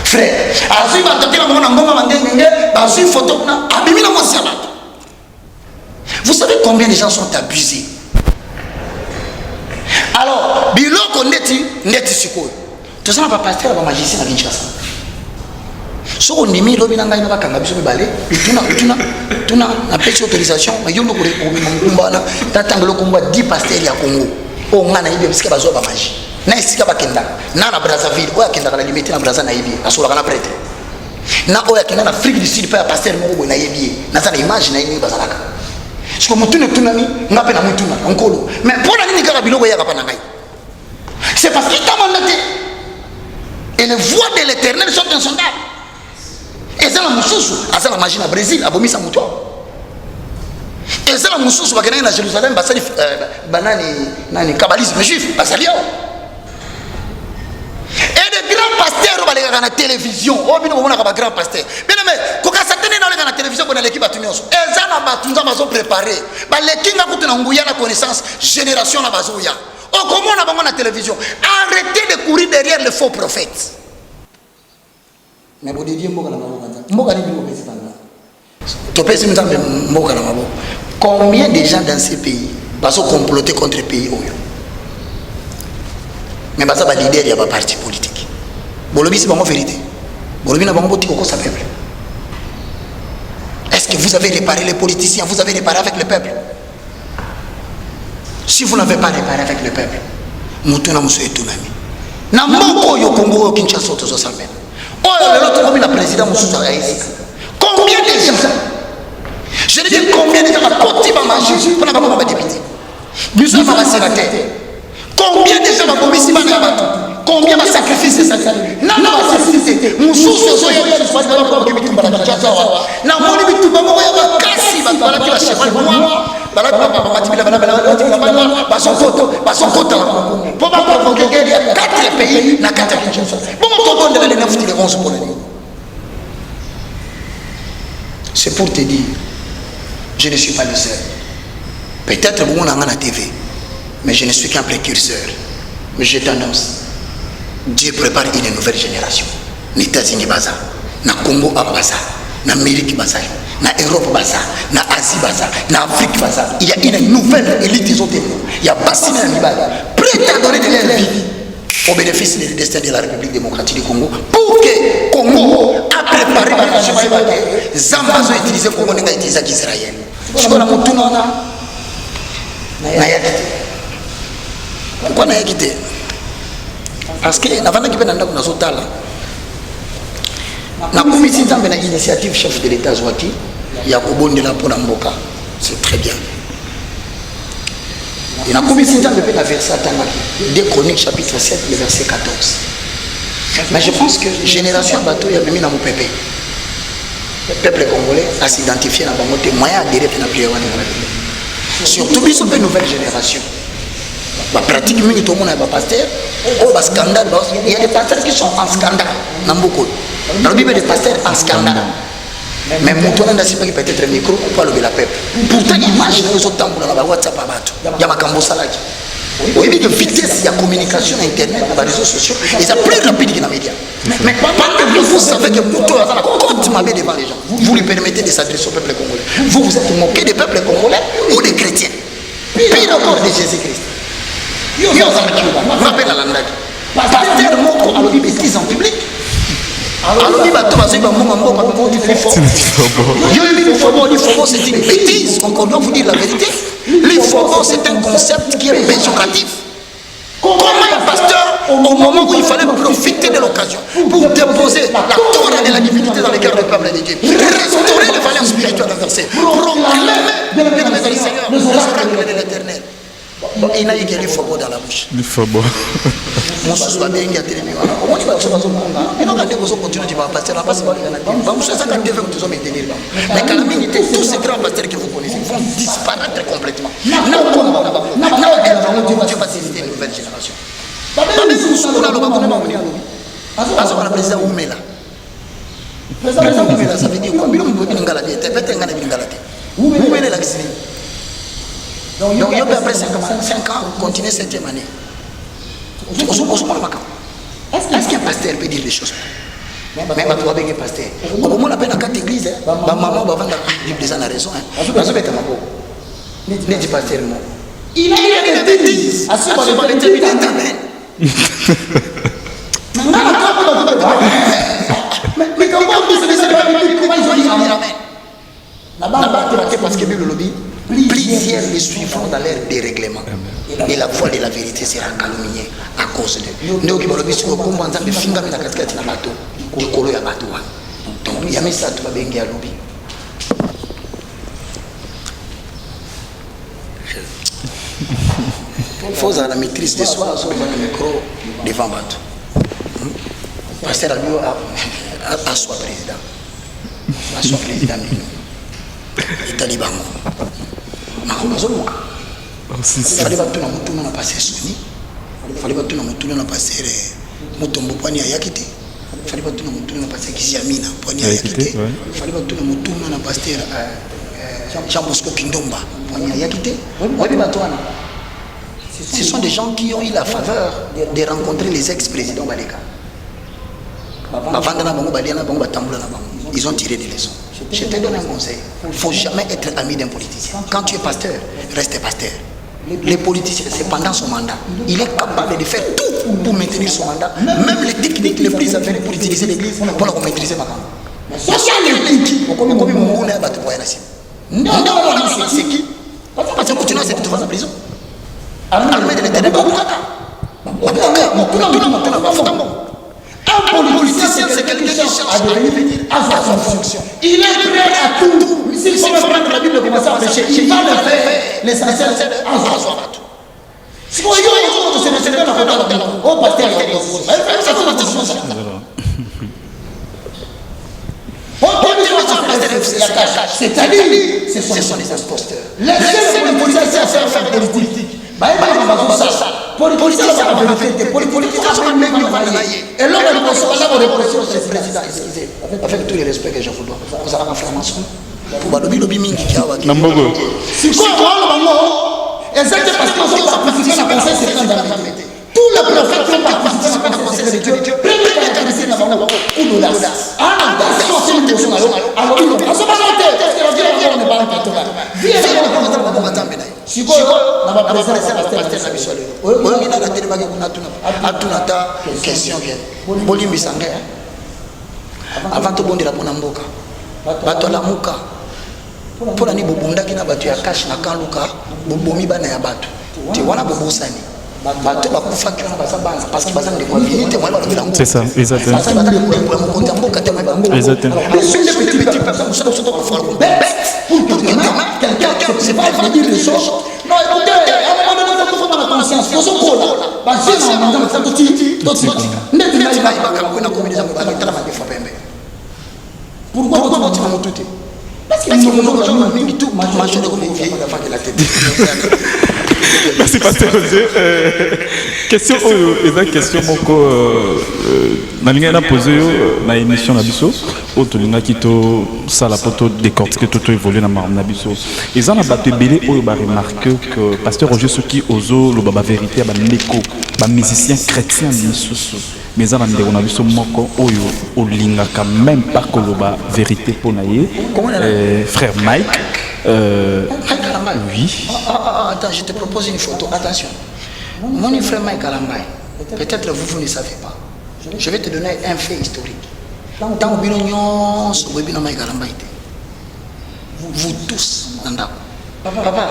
Frère, Azobi va toquer la maman en goma mandenge, Azobi photo na abimi na moi si à Moutou. Vous savez combien de gens sont abusés? Alors, biloko neti sikoyo. Tout ça n'a pas pasteur ba magicien à Kinshasa. So on nimi lobi na ngai na bakanga biso bibale, tuna na petite autorisation, ma yondo ko kumba na tatangelo kumba 10 pasteurs ya Congo. O ngana ibe bisika bazo ba magie. Na isika bakenda. Na Brazzaville, o yakenda na limite na Brazza na ibi, asola kana prêtre. Na o yakenda na Afrique du Sud pa pasteur moko na yebi. Na sana image na yini bazalaka. Siko mutune tunami ngape na mutuna onkolo mais pona nini kaka biloko ya kapana ngai c'est parce qu'il t'a mandaté et les voix de l'Éternel sont insondables et ça la mususu asa la magie na Brésil abomisa muto et ça la mususu bakena na Jérusalem basali banani nani kabbalisme juif basali et des grands pasteurs baleka na télévision o bino bomona ka grand pasteur bien mais koka satane na leka na télévision bona l'équipe atunyoso ezana batunza bazo préparer ba lekinga kutuna nguya na connaissance génération na bazoya o comment na bango na télévision arrêtez de courir derrière les faux prophètes mais bo dédié mboka na mboka ni bino pesi tanga to pesi mtambe mboka na mabo combien de gens dans ces pays bazo comploter contre le pays oyo mais baza ba leader ya ba parti politique bolobi c'est bango vérité bolobi na bango botiko ko sa peuple. Est-ce que vous avez réparé les politiciens? Vous avez réparé avec le peuple? Si vous n'avez pas réparé avec le peuple, Moutuna Moussou et Tounami. Namoko yo Congo Kinshasa Tozo Samen. Oh, l'autre comme la présidente Moussou Zaraïs. Combien de gens? Je dis combien de gens à côté de manger pour la maman député. Nous sommes à la sénateur. Combien de gens à commissi Banabatou? Combien de sacrifices c'est ça? Non, sacrifices. Moussou Sozoya, je suis pas d'accord avec vous. Na moni bitu bango ya kasi bala ki ba cheval moi bala ba matibila bala ba son kota pour pas provoquer guerre 4 pays na 4 Kinshasa bon to bonde les 9 les 11 pour l'année. C'est pour te dire je ne suis pas le seul. Peut-être bon on a la TV mais je ne suis qu'un précurseur. Mais je t'annonce Dieu prépare une nouvelle génération. Ni États-Unis baza na Congo baza na Amérique baza, na Europe baza, na Asie baza, na Afrique baza. Il y a une nouvelle élite des autres. Il y a Bassine Nibal, prêt à donner de leur vie au bénéfice du destin de la République démocratique du Congo pour que Congo a préparé la Zambazo utilisé Congo n'a utilisé Israël. Je connais mon tout non pourquoi n'a quitté? Parce que avant qu'il vienne dans notre là. Na commission de l'initiative chef de l'État Zouaki, il y a Kobonde là pour Namboka. C'est très bien. Et la commission de la verset 2 Chroniques chapitre 7, le verset 14. Mais je pense que génération bateau il y a même dans mon pépé. Le peuple congolais a s'identifié dans mon témoin à dire que la prière surtout ils sont une nouvelle génération. Pratiquement tout le monde est pasteur. Oh, scandale. Il y a des pasteurs qui sont en scandale. Dans beaucoup. Dans la Bible, des pasteurs en scandale. Mais mon tour n'a pas peut-être micro pour pas lever la peuple. Pourtant, imagine les autres temps pour la WhatsApp à battre. Il y a ma cambo salade. Oui, mais de vitesse, il y a communication internet, dans les réseaux sociaux, et c'est plus rapide que dans les médias. Mais pendant que vous savez que Mouto a la compte m'avait devant les gens, vous lui permettez de s'adresser au peuple congolais. Vous vous êtes moqué des peuples congolais ou des chrétiens. Pire encore de Jésus-Christ. Vous rappelez la langue. Pasteur Moko a dit bêtises en public. Alors, il va tout passer par mon amour, par mon dit faux. C'est une bêtise, on doit vous dire la vérité. L'info, c'est un concept qui est péjoratif. Comment un pasteur, au moment où il fallait profiter de l'occasion pour déposer la Torah de la divinité dans le cœur du peuple de Dieu, restaurer les valeurs spirituelles inversées, proclamer de la maison du Seigneur, les oracles de l'éternel. Il n'a eu que l'ifo dans la bouche. L'ifo. Mon sous va bien gâter les miroirs. Comment tu vas se passer au monde? Et donc, quand vous continuez, tu vas passer la passe. Vous savez quand Dieu veut que tu sois maintenir. Mais quand la minute, tous ces grands pasteurs que vous connaissez vont disparaître complètement. Dieu va saisir une nouvelle génération. Le président Oumela. Président Oumela, ça veut dire quoi? Oumela est là. Donc, après 5 ans, continuer 7e année. Est-ce qu'un pasteur peut dire des choses? Même tu vas bien pasteur. Au moment où on appelle la carte église, maman va vendre la Bible, ça a raison. Ne dis pas tellement. Il a des bêtises. Mais comment ils ont dit amen? Là-bas, parce que Bible le dit. Plusieurs les suivront dans leur dérèglement. Et la voix de la vérité sera calomniée à cause de. Donc, il y a ça, tu vas bien à l'oubli. Il faut avoir la maîtrise de soi, sur le micro devant Batou. Pasteur Abio a soit président. A soit président. Les talibans. Il fallait pas tout le monde passer Sony. Il fallait pas tout le monde passer Mutombo Poigny à Yakite. Il fallait pas tout le monde passer Kiziamina Poigny à Yakite. Il fallait pas tout le monde passer Jean Bosco Kindomba Poigny à Yakite. Ce sont des gens qui ont eu la faveur de rencontrer les ex-présidents Baleka. Ils ont tiré des leçons. Je te donne un conseil. Il ne faut jamais être ami d'un politicien. Quand tu es pasteur, reste pasteur. Les politiciens, c'est pendant son mandat. Il est capable de faire tout pour maintenir son mandat. Même les techniques les plus affaires pour utiliser l'église pour maîtriser ma campagne. C'est qui? Parce que tu n'as pas de prison. Armée de l'éternel. Un politicien, c'est quelqu'un qui cherche à devenir à sa fonction. Il est prêt à tout. S'il faut me prendre la Bible et commencer à prêcher, il va le faire. L'essentiel, c'est à soi. Si vous c'est oh, pasteur, c'est-à-dire, ce sont les imposteurs. Laissez les politiciens faire politique. Politicien, c'est la vérité. Politicien, c'est la même chose. Et l'homme est le président. Avec tout le respect que je vous dois, vous avez un franc-maçon. Pour le lobby mingi qui a Nambogo. Si quoi, exactement parce qu'ils ont participé à la conseil secret d'Amérique. Tous les prophètes qui ont participé à la conseil secret de Dieu, premièrement, ils ont décidé d'avoir une audace. Attention, c'est une question. Alors, ils ont dit, à ce moment-là, qu'est-ce que la vie n'est pas en partout. Viens, si quoi, on va passer la pasteur à Bissole. Oui, on a la télé, on a ta question. Bolimbi Sangé. Avant tout, bon, de la bonne amboka. Bato la muka. Pour la ni bobunda qui n'a battu à cash na kanluka, bobomi bana ya bato. Tu vois la bobosani. Bato ba kufa qui na basa banza parce que basa ndeko vérité moi ba bila. C'est ça, exactement. Ça ba ndeko pour compter amboka te moi ba. Exactement. Les petites personnes sont pour faire le bête pour que quelqu'un c'est pas dire les choses. Non, écoutez, on a la conscience. Faut se coller. Bah c'est Merci Pasteur Roger. Question question moko nalinga na poser na émission na biso o tolinga kito sala poto décortiquer toto évoluer na biso. Ils en a battu belé o ba remarquer que Pasteur Roger soki ozo lo baba vérité ba meko ba musicien chrétien misusu. Mais en ande on a biso moko oyo olinga quand même pas ko lo ba vérité ponaye frère Mike. Oui. Attends, je te propose une photo. Attention. Mon frère Mike Alambay, peut-être vous ne savez pas. Je vais te donner un fait historique. Dans vous tous, papa,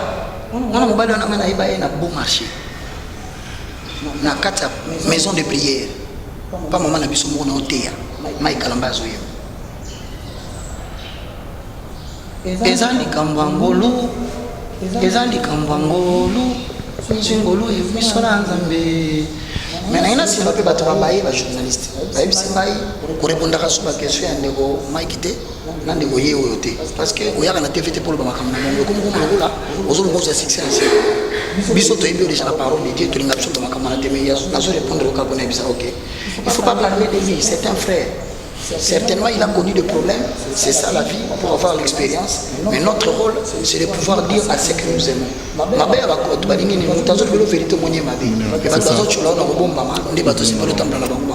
on a bon marché. Na kata maison de prière. Pas maman na biso mo na hotel. Mike Alambay zoyo. Ezali kambangolo singolo evisona nzambe mais naina sino pe bato babaye ba journaliste bayebi simbai ko répondre ka suba question ya ndeko Mike te na ndeko ye oyo te parce que oyaka na TVT pour le makambo ngo comme ngola ozolo ngoza succès biso to yebi déjà la parole de Dieu to linga biso to makambo na te mais nazo répondre au kabona bisa OK il faut pas parler de lui, c'est un frère. Certainement, il a connu des problèmes, c'est ça la vie, pour avoir l'expérience. Mais notre rôle, c'est de pouvoir dire à ce que nous aimons. Ma mère va quoi? Tu vas dire que nous avons la vérité, mon Dieu, ma vie. Et maintenant, tu l'as, on a un bon maman, on est battu, c'est pas le temps de la banque.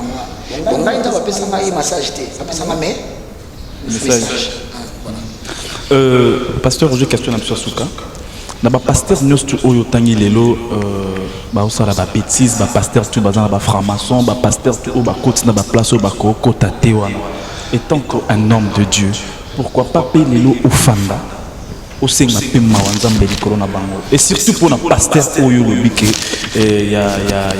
Donc, là, il va faire un massage, ça ma mère. Message. Pasteur Roger, question à M. Souka. Naba pasteur nyostu oyo tangi lelo ba osala ba bêtise ba pasteur tu bazana ba franc-maçon ba pasteur tu o ba koti na ba place o ba kota te wana étant qu'un homme de Dieu pourquoi pas payer lelo ofanda o senga pe mawanzambe likolo na bango et surtout pour na pasteur oyo lobike ya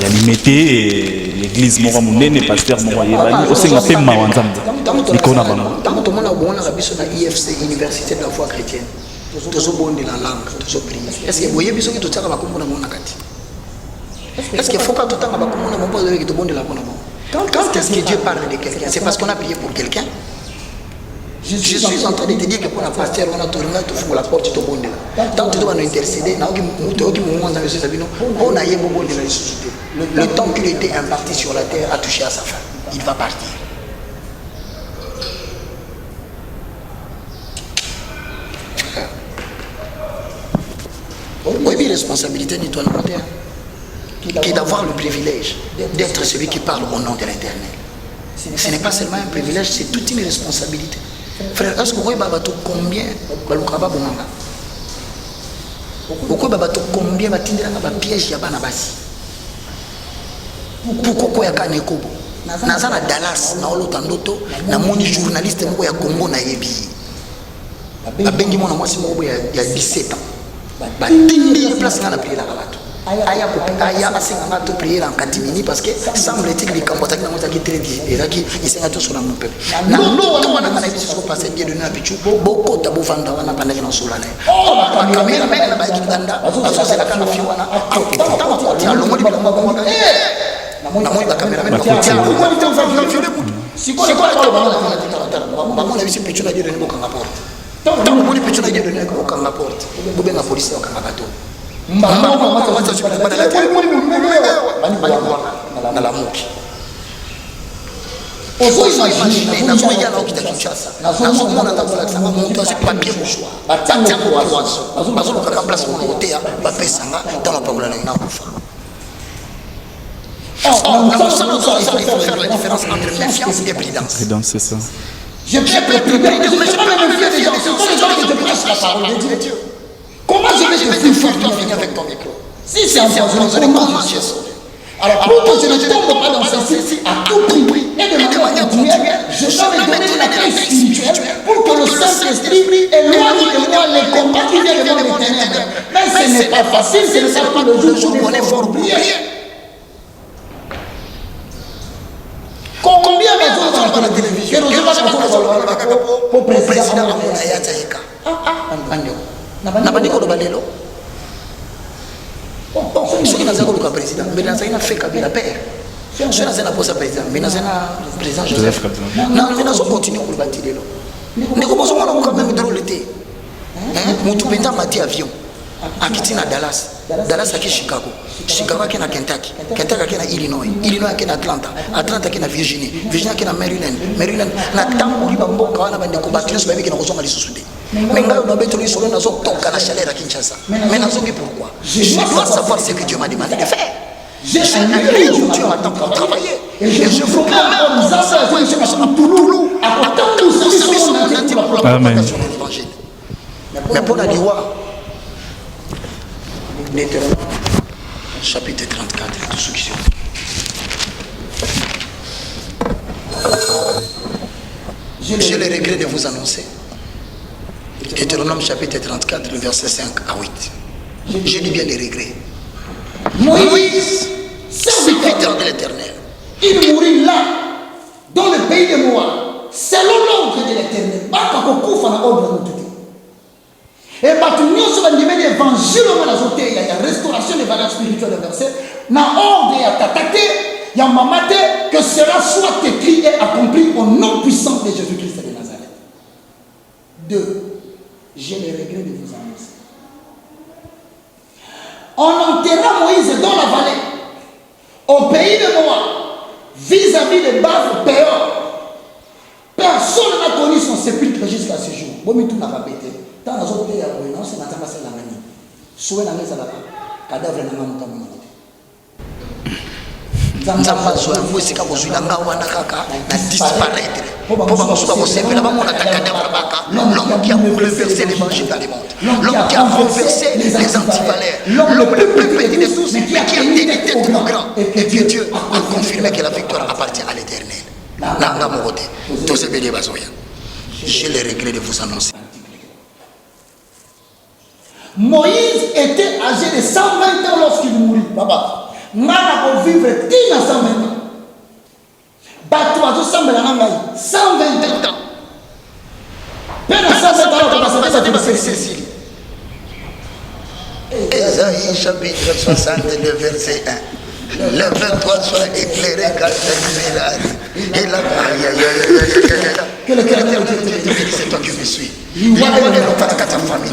limité l'église moko munene pasteur moko yebani o senga pe mawanzambe likolo na bango tant que mona bona ka biso na IFC Université de la foi chrétienne. Tozobonde la langue, tozoprier. Est-ce que vous voyez biso ki totaka bakomona mona kati? Est-ce qu'il faut pas tout le temps bakomona mon pose avec tobonde la bona bon? Quand est-ce que Dieu parle de quelqu'un? C'est parce qu'on a prié pour quelqu'un. Je suis en train de te dire que pour la pasteur on a tourné tout fou la porte tobonde là. Tant que tu dois nous intercéder, na oki moment dans le sabino, on a yebo bonde la ressuscité. Le temps qu'il était imparti sur la terre a touché à sa fin. Il va partir. Oui, mais responsabilité ni toi non qui est d'avoir le privilège d'être celui qui parle au nom de l'Éternel. Ce n'est pas seulement un privilège, c'est toute une responsabilité. Frère, est-ce que vous voyez combien balukaba bonanga? Pourquoi babato combien batindira na piège ya bana basi? Pourquoi ko ya kanekobo? Nazana Dallas na olo tandoto na moni journaliste moko ya Congo na yebi. Abengi mona mwasi moko ya 17 ans. Batindi place na prier la bato. Aya asenga to prier en catimini parce que semble-t-il que les cambotaki na motaki très diraki isenga to sur mon peuple. Na no wana na biso ko passer Dieu de na bichu boko ta bovanda wana pandaki na solana. Oh ba kamera mena na ba kidanda aso se la kana fiwana. Tama ko ti alongo di bilongo ko wana. Na moi ba kamera mena ko ti alongo di to fa fiole mutu. Siko ko to ba na ti ba mo na biso pichu na Dieu de ni boka ngaporte. Donc, on peut te dire que aucun rapporte. Vous avez la police au bateau. Dans la mouki. Il faut imaginer, dans son média, dans son monde, on a monté ce papier pour choix. Dans la parole, il faut faire la différence entre méfiance et prudence. Prudence, c'est ça. Je peux te prier, mais je ne peux pas me fier des gens. Ce sont les gens qui te prêchent la parole de Dieu. Comment je vais te faire toi finir avec ton micro? Si c'est empoisonné, comment je sais? Alors pour que je ne tombe pas dans ceci à tout prix et de manière continuelle, je dois me donner la clé spirituelle pour que le Saint-Esprit éloigne de moi les combats qui viennent de mon ténèbres. Mais ce n'est pas facile, ce n'est pas le jour où on est fort prier. Combien de gens dans la télévision pour président Ce qui n'a pas le président, mais dans un fait Kabila père. Je suis dans un poste président, mais dans un président Joseph. Non, mais nous continuons pour le bâtir. Nous commençons quand même drôle l'été. Moutou Benta m'a dit avion. Akiti na Dallas. Dallas à Chicago. Chicago à Kentucky. Kentucky à Illinois. Illinois à Atlanta. Atlanta à Virginie. Virginie à Maryland. Maryland na tamburi bamboka wana bande combattre ce bébé qui na kozonga lisusude. Mais ngayo na betoli solo na zo toka na chaleur à Kinshasa. Mais na zongi pourquoi? Je dois savoir ce que Dieu m'a demandé de faire. Je suis un libre, Dieu m'attend pour travailler. Et je vous promets, nous avons un service à Touloulou, à tout ce service au monde entier pour la propagation de l'évangile. Mais pour la loi, Deutéronome, chapitre 34, tout ce qui sont. J'ai le regret de vous annoncer. Deutéronome, chapitre 34, le verset 5 à 8. Je dis bien les regrets. Moïse, serviteur de l'Éternel, il mourit là, dans le pays de Moab, selon l'ordre de l'Éternel. Et Batumio sur l'évangile, il y a restauration des valeurs spirituelles de verset. Dans l'ordre, il y a tataté, il y a mamaté, que cela soit écrit et accompli au nom puissant de Jésus-Christ de Nazareth. 2. J'ai le regret de vous annoncer. On enterra Moïse dans la vallée, au pays de Moab, vis-à-vis de Baal-Péor. Personne n'a connu son sépulcre jusqu'à ce jour. Bon, mais tout n'a pas pété. Tant les autres pays à Boénon, c'est maintenant c'est la manie. Souhait la mise à la cadavre n'a pas monté. Nzamba soit vous c'est quand vous wana kaka na disparaître pour bamusuka ko sepela bamona takadavre baka l'homme qui a bouleversé l'évangile dans le monde, l'homme qui a renversé les antivaleurs, l'homme le plus petit de tous mais qui a été tout grand, et puis Dieu a confirmé que la victoire appartient à l'Éternel. Nanga morote tous ces béliers bazoya. J'ai le regret de vous annoncer. Moïse était âgé de 120 ans lorsqu'il mourut. Papa. Nana pour vivre digne à 120 ans. Bateau 120 ans. Peine à 120 ans, ça fait Cécile. Ésaïe chapitre 62 verset 1. Le 23 soit éclairé car et là, c'est toi qui me suis. Il y a ta famille.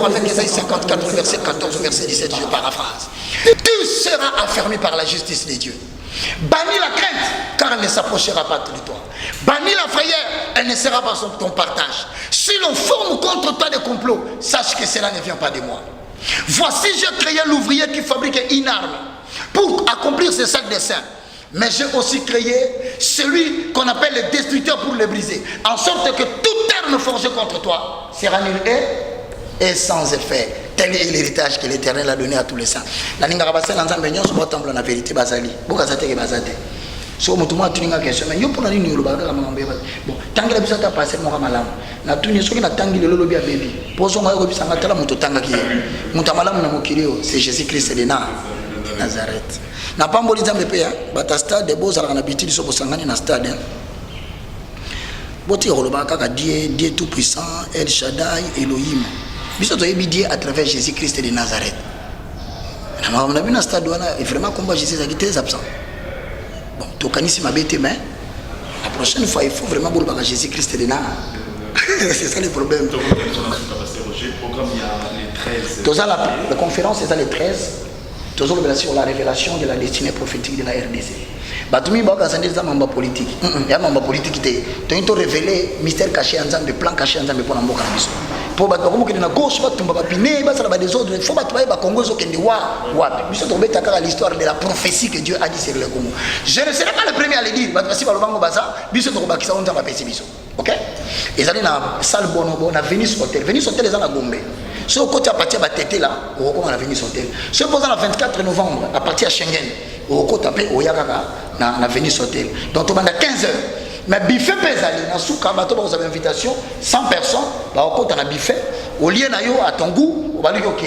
Avec Ésaïe 54, verset 14, verset 17, je paraphrase. Tu seras affermi par la justice de Dieu. Bannis la crainte, car elle ne s'approchera pas de toi. Bannis la frayeur, elle ne sera pas ton partage. Si l'on forme contre toi des complots, sache que cela ne vient pas de moi. Voici, j'ai créé l'ouvrier qui fabrique une arme pour accomplir ce sac de saints. Mais j'ai aussi créé celui qu'on appelle le destructeur pour le briser, en sorte que toute arme forgée contre toi sera nulle et sans effet. Tel est l'héritage que l'Éternel a donné à tous les saints. La ligne arabe, c'est l'ensemble de nos temple la vérité basali. Pourquoi ça t'est basate? So mutuma tuninga question mais yo pona nini yoloba kaka mambe ba bon tangela bisa ta passer mo kamalamu na tuni soki na tangile lolo bia baby poso ngayo ko bisa ngatala muto tanga ki muto malamu na mokilio c'est Jésus-Christ de Nazareth na pamboli nzambe pe ya bata stade bozala na bitili so bosangani na stade boti yoloba kaka Dieu tout puissant El Shaddai Elohim biso to yebi Dieu à travers Jésus-Christ de Nazareth na mamna bina stade wana vraiment combat Jésus est très absent. Bon, tu connais ma bête, mais la prochaine fois, il faut vraiment bouler par Jésus-Christ de Nazareth. C'est ça le problème. La conférence, c'est ça les 13. Tous sur la révélation de la destinée prophétique de la RDC. Batumi Baka Sandé est un membre politique. Il y a un membre politique qui t'a révélé mystère caché en Zambie, plan caché en Zambie pour l'emboc en Bissau. Pour battre comme que na gauche, va tomber piné, va ça des autres. Il faut battre les Congo qui est wa. Bissau tombé à l'histoire de la prophétie que Dieu a dit sur le Congo. Je ne serai pas le premier à le dire. Parce que si va le bango baza, Bissau tombé qui ça on va passer Bissau. OK? Et ça na salle Bonobo, na Venice Hotel. Venice Hotel est à Gombe. Ce côté à partir de Tété là, on a Venice Hotel. Ce posant le 24 novembre à partir de Schengen, au côté appelé Oyakaka, na Venice Hotel. Donc on a 15 heures. Mais buffet pesali, na souka bato vous avez invitation 100 personnes, ba au côté na buffet, au lieu na yo à ton goût, on va lui OK.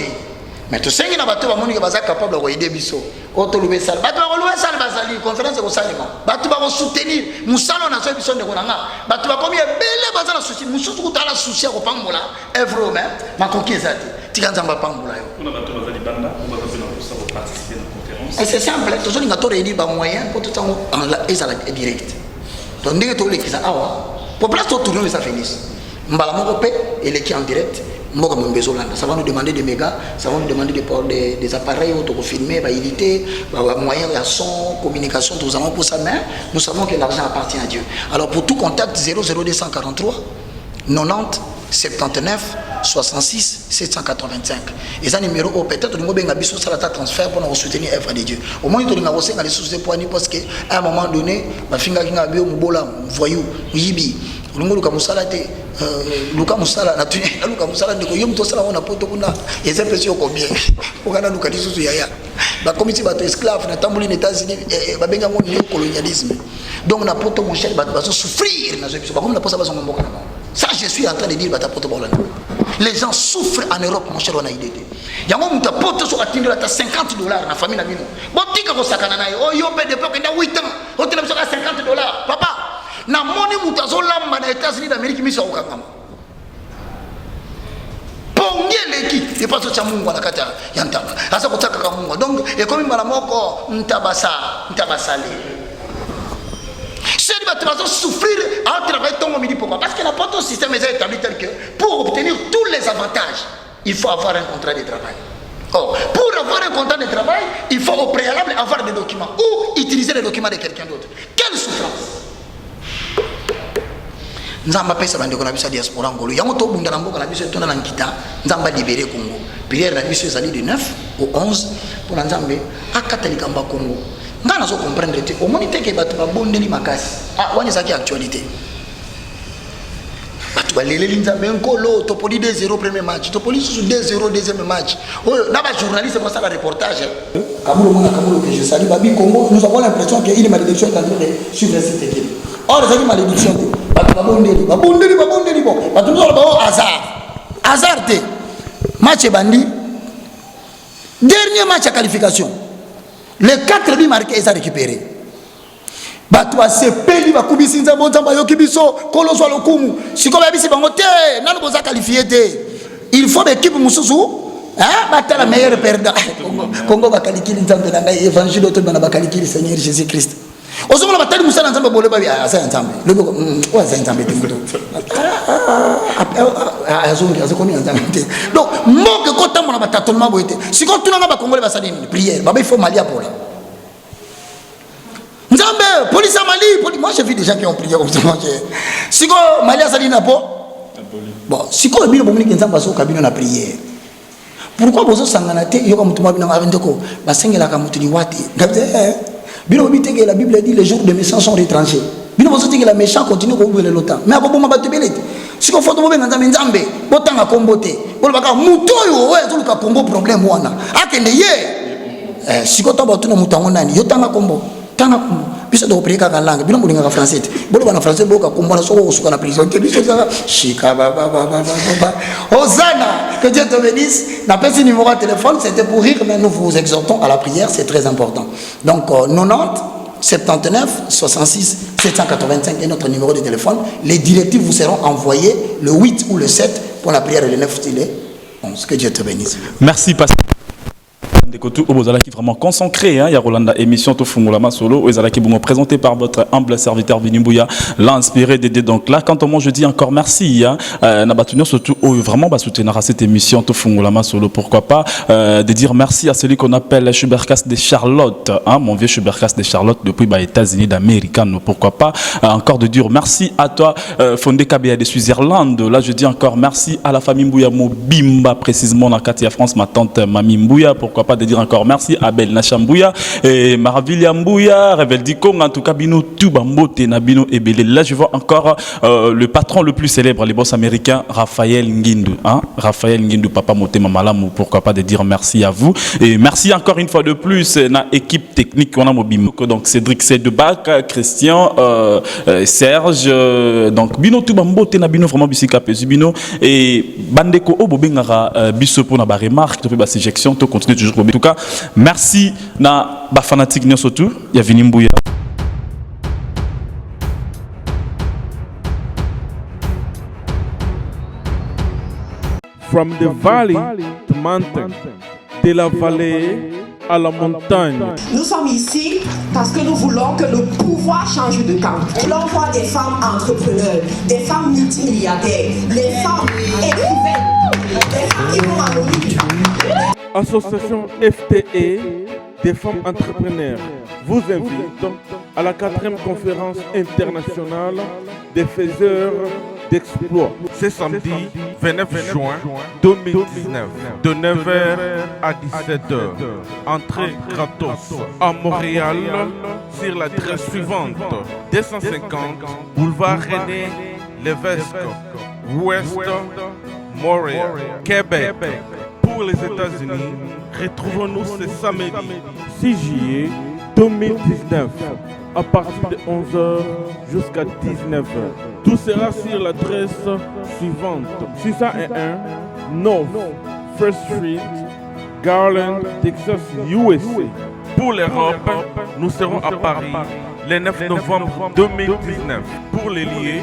Mais tout ça qui na bato ba moni que baza capable de aider biso. Auto louer salle. Bato ba louer salle bazali, conférence au salement. Bato ba soutenir, musalo na so biso de konanga. Bato ba komi belé baza na souci mususu kutala souci ya kopambola œuvre même makoki eza te tika nzambe apambola yo. C'est simple, tozolinga toreunir bamoyen mpo totango ezala direct. Donc ndenge tolekisa awa po place totourne eza félix mbala moko mpe eleki en direct mboka mombe ezolanda. Ça va nous demander des mégas, ça va nous demander des appareils pour filmer, éditer, moyens de son, communication, tout ça pour ça, mais nous savons que l'argent appartient à Dieu. Alors pour tout contact 00243 90 79 66 785. Et ça numéro peut-être nous avons besoin de faire transfert pour nous soutenir l'œuvre de Dieu. Au moins nous avons besoin de ressources parce qu'à un moment donné, ma fille a vu un voyou, yibi. Luka musala te luka musala na tuni luka musala ndiko yo mto sala ona poto kuna eza pression combien okana luka lisusu yaya ba komiti ba to esclave na tambuli na États-Unis ba benga ngo néocolonialisme. Donc na poto mon cher ba souffrir na zo ba comme na posa ba songo mboka. Ça je suis en train de dire ba ta poto ba. Les gens souffrent en Europe mon cher on a idée. Yango muta poto so atindira ta $50 na famille na bino. Botika ko sakana na yo yo pe depuis que na 8 ans hôtel so $50 papa. Na moni mutazolamba na États-Unis d'Amérique miso okangama pongeleki et pas ça mungu na kata ya ntaba asa kutaka ka mungu donc et comme mala moko ntabasale c'est de va souffrir à travers ton midi pourquoi parce que n'a pas ton système est établi tel que pour obtenir tous les avantages il faut avoir un contrat de travail. Or, pour avoir un contrat de travail il faut au préalable avoir des documents ou utiliser les documents de quelqu'un d'autre. Quelle souffrance. Nzamba pesa bandeko na biso diaspora ngolo yango to bunda na mboka na biso tona na nkita nzamba libérer Congo prière na biso ezali du 9 au 11 pour nzambe akatalika mba Congo ngana zo comprendre te omoni te ke batu babondeli makasi wani zaki actualité batu baleleli nzambe nkolo topoli 2-0 premier match topoli sous 2-0 deuxième match oyo na ba journaliste pour ça la reportage Kabulo que je salue babi Congo nous avons l'impression qu'il est malédiction est en train de suivre cette équipe. Or les malédiction babondeli bon batu nous avons hasard te match bandi dernier match à qualification les 4 buts marqués ils ont récupéré batu asepeli bakubisi nzambo nzamba yoki biso kolozwa lokumu siko babisi bango te nanu boza qualifié te il faut l'équipe mususu bata la meilleure perdant Congo bakalikili nzambe na ngai évangile to bana bakalikili Seigneur Jésus Christ ozomona batali musala nzambe bole babi asa nzambe loboko oza nzambe te azongi azokoni nzambe te donc moke ko tamona batatonnement boyete siko tunanga ba congolais basali ni prière baba il faut Mali pour là nzambe police à Mali moi j'ai vu des gens qui ont prié comme ça siko Mali asali na po bon siko bino bomoni nzambe asoka bino na prière. Pourquoi bozo sangana te yoka mutu mabina avendeko basengela ka mutu liwati bino bité que la Bible dit les jours de méchants sont retranchés bino bozo que la méchant continue ko vivre longtemps mais aboma batebelete siko foto bobenga nzambe botanga kombote bolo baka mutu yo ezoluka kombo problème wana akende ye siko to batuna mutu ngona yo tanga kombo biso de prier ka langue bino bolinga ka français bolo bana français boka kombona soko usuka na prison te biso za shika baba Hosanna que Dieu te bénisse na petit numéro de téléphone c'était pour rire mais nous vous exhortons à la prière c'est très important donc 90 79 66 785 est notre numéro de téléphone les directives vous seront envoyées le 8 ou le 7 pour la prière et le 9 stylé bon que Dieu te bénisse. Merci pasteur Dekotu Obozala qui vraiment consacré il y a Rolanda émission to Fungolama solo Ezala qui vous présenté par votre humble serviteur Vinimbuya l'inspiré d'aider donc là quand moi je dis encore merci na batunyo surtout vraiment soutenir à cette émission to Fungolama solo pourquoi pas de dire merci à celui qu'on appelle Schubercas de Charlotte mon vieux Schubercas de Charlotte depuis les États-Unis d'Amérique pourquoi pas encore de dire merci à toi Fondé Kabea de Suisse-Irlande là je dis encore merci à la famille Mbouya Mobimba précisément dans Katia France ma tante Mami Mbouya pourquoi pas de dire encore merci à Bel Nachambouya et Maravilia Mbouya, Revel Dikong, en tout cas Bino Tubambote Nabino et Belé. Là je vois encore le patron le plus célèbre, les boss américains, Raphaël Ngindu. Raphaël Ngindu, Papa Moté Mamalam, pourquoi pas de dire merci à vous. Et merci encore une fois de plus à l'équipe technique qu'on a mobile. Donc Cédric Sedebac, Christian, Serge, donc Bino Tubambote Nabino, vraiment Bissika Pesubino et Bandeko Obobengara Bisso pour na remarque, tu fais séjection, tu continues toujours. En tout cas, merci na ba fanatique nyo surtout, ya Vinimbuya. From the valley to mountain, de la vallée à la montagne. Nous sommes ici parce que nous voulons que le pouvoir change de camp. L'on voit des femmes entrepreneurs, des femmes multimilliardaires, des femmes écrivaines, des femmes qui vont à l'ONU. Association FTE des femmes entrepreneurs vous invite à la 4e conférence internationale des faiseurs d'exploits. C'est samedi 29 juin 2019 de 9h à 17h. Entrée gratos à Montréal sur l'adresse suivante 250 boulevard René Lévesque, Ouest Montréal, Québec. Pour les États-Unis, retrouvons-nous ce samedi 6 juillet 2019 à partir de 11h jusqu'à 19h. Tout sera sur l'adresse suivante 601 North First Street, Garland, Texas, USA. Pour l'Europe, nous serons à Paris le 9 novembre 2019. Pour les liés,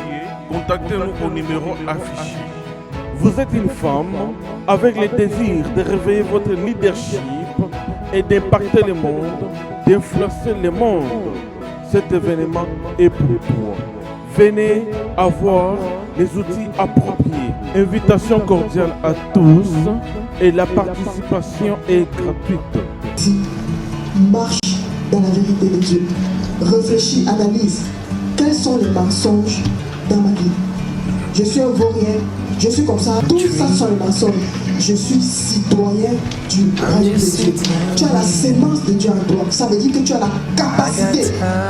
contactez-nous au numéro affiché. Vous êtes une femme avec le désir de réveiller votre leadership et d'impacter le monde, d'influencer le monde. Cet événement est pour toi. Venez avoir les outils appropriés. Invitation cordiale à tous et la participation est gratuite. Marche dans la vérité de Dieu. Réfléchis, analyse. Quels sont les mensonges dans ma vie? Je suis un vaurien, je suis comme ça. Tout ça sont les mensonges. Je suis citoyen du royaume de Dieu. Tu as la sémence de Dieu en toi. Ça veut dire que tu as la capacité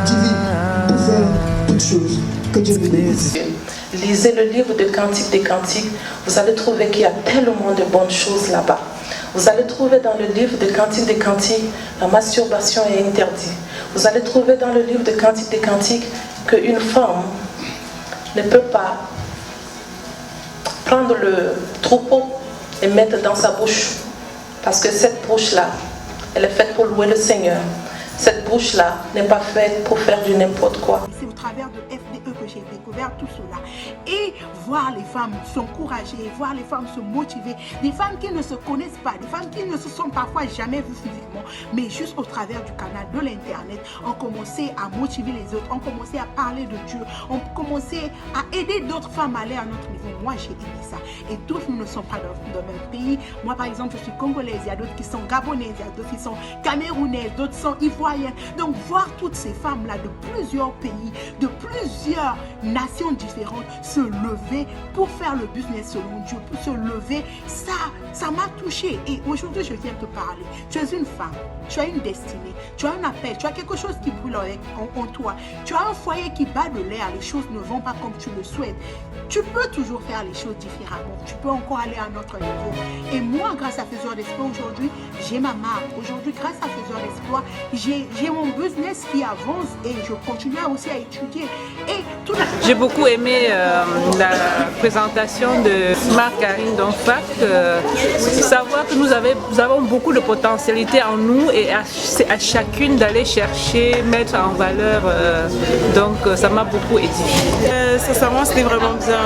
divine de faire toutes choses. Que Dieu te bénisse. Lisez le livre de Cantiques des Cantiques. Vous allez trouver qu'il y a tellement de bonnes choses là-bas. Vous allez trouver dans le livre de Cantiques des Cantiques, la masturbation est interdite. Vous allez trouver dans le livre de Cantiques des Cantiques qu'une femme ne peut pas prendre le troupeau et mettre dans sa bouche. Parce que cette bouche-là, elle est faite pour louer le Seigneur. Cette bouche-là n'est pas faite pour faire du n'importe quoi. C'est au travers de FDE que j'ai découvert tout cela. Et voir les femmes s'encourager, voir les femmes se motiver, des femmes qui ne se connaissent pas, des femmes qui ne se sont parfois jamais vues physiquement, mais juste au travers du canal de l'internet, ont commencé à motiver les autres, ont commencé à parler de Dieu, ont commencé à aider d'autres femmes à aller à notre niveau. Moi, j'ai aimé ça. Et tous, nous ne sommes pas dans le même pays. Moi, par exemple, je suis congolaise, il y a d'autres qui sont gabonaises, il y a d'autres qui sont camerounaises, d'autres sont ivoiriennes. Donc, voir toutes ces femmes-là de plusieurs pays, de plusieurs nations différentes se lever pour faire le business selon Dieu, pour se lever, ça m'a touché. Et aujourd'hui, je viens te parler. Tu es une femme, tu as une destinée, tu as un appel, tu as quelque chose qui brûle en toi. Tu as un foyer qui bat de l'air, les choses ne vont pas comme tu le souhaites. Tu peux toujours faire les choses différemment. Tu peux encore aller à un autre niveau. Et moi, grâce à Faiseur d'Espoir, aujourd'hui, j'ai ma marque. Aujourd'hui, grâce à Faiseur d'Espoir, j'ai mon business qui avance et je continue aussi à étudier. Et tout j'ai beaucoup aimé la présentation de Marc-Karine Donfac. Savoir que nous avons beaucoup de potentialité en nous et à chacune d'aller chercher, mettre en valeur. Donc ça m'a beaucoup édifié. Sincèrement, c'était vraiment bien.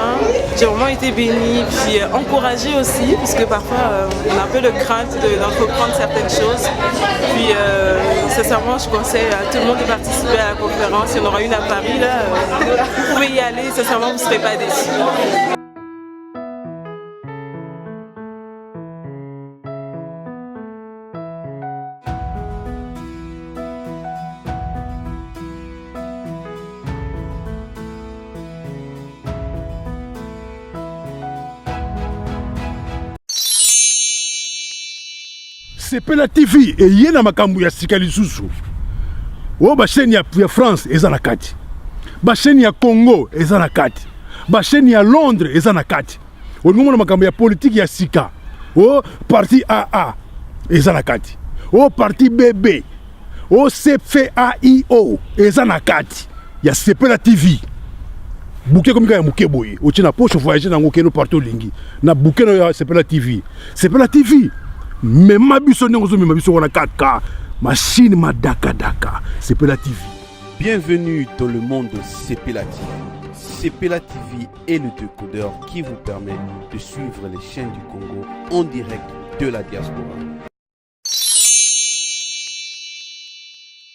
J'ai vraiment été bénie, puis encouragée aussi, parce que parfois on a un peu de crainte d'entreprendre certaines choses. Puis sincèrement, je conseille à tout le monde de participer à la conférence. Il y en aura une à Paris, là. Vous pouvez y aller, sincèrement, vous ne serez pas déçus. Sepela TV eye na makambo ya sika lisusu. O ba chaîne ya France eza na kati. Ba chaîne ya Congo eza na kati. Ba chaîne ya Londres eza na kati. O ngomona makambo ya politique ya sika. O parti AA eza na kati. O parti BB. O CFAIO eza na kati. Ya Sepela TV. Bouquet comme ya muke boye. O tina poche voyager na ngokeno partout lingi. Na bouquet no ya Sepela TV. Sepela TV. Mais ma biso n'engozo mais ma biso on a 4K machine ma daka Sepela TV. Bienvenue dans le monde de Sepela TV. CPLA TV est le décodeur qui vous permet de suivre les chaînes du Congo en direct de la diaspora.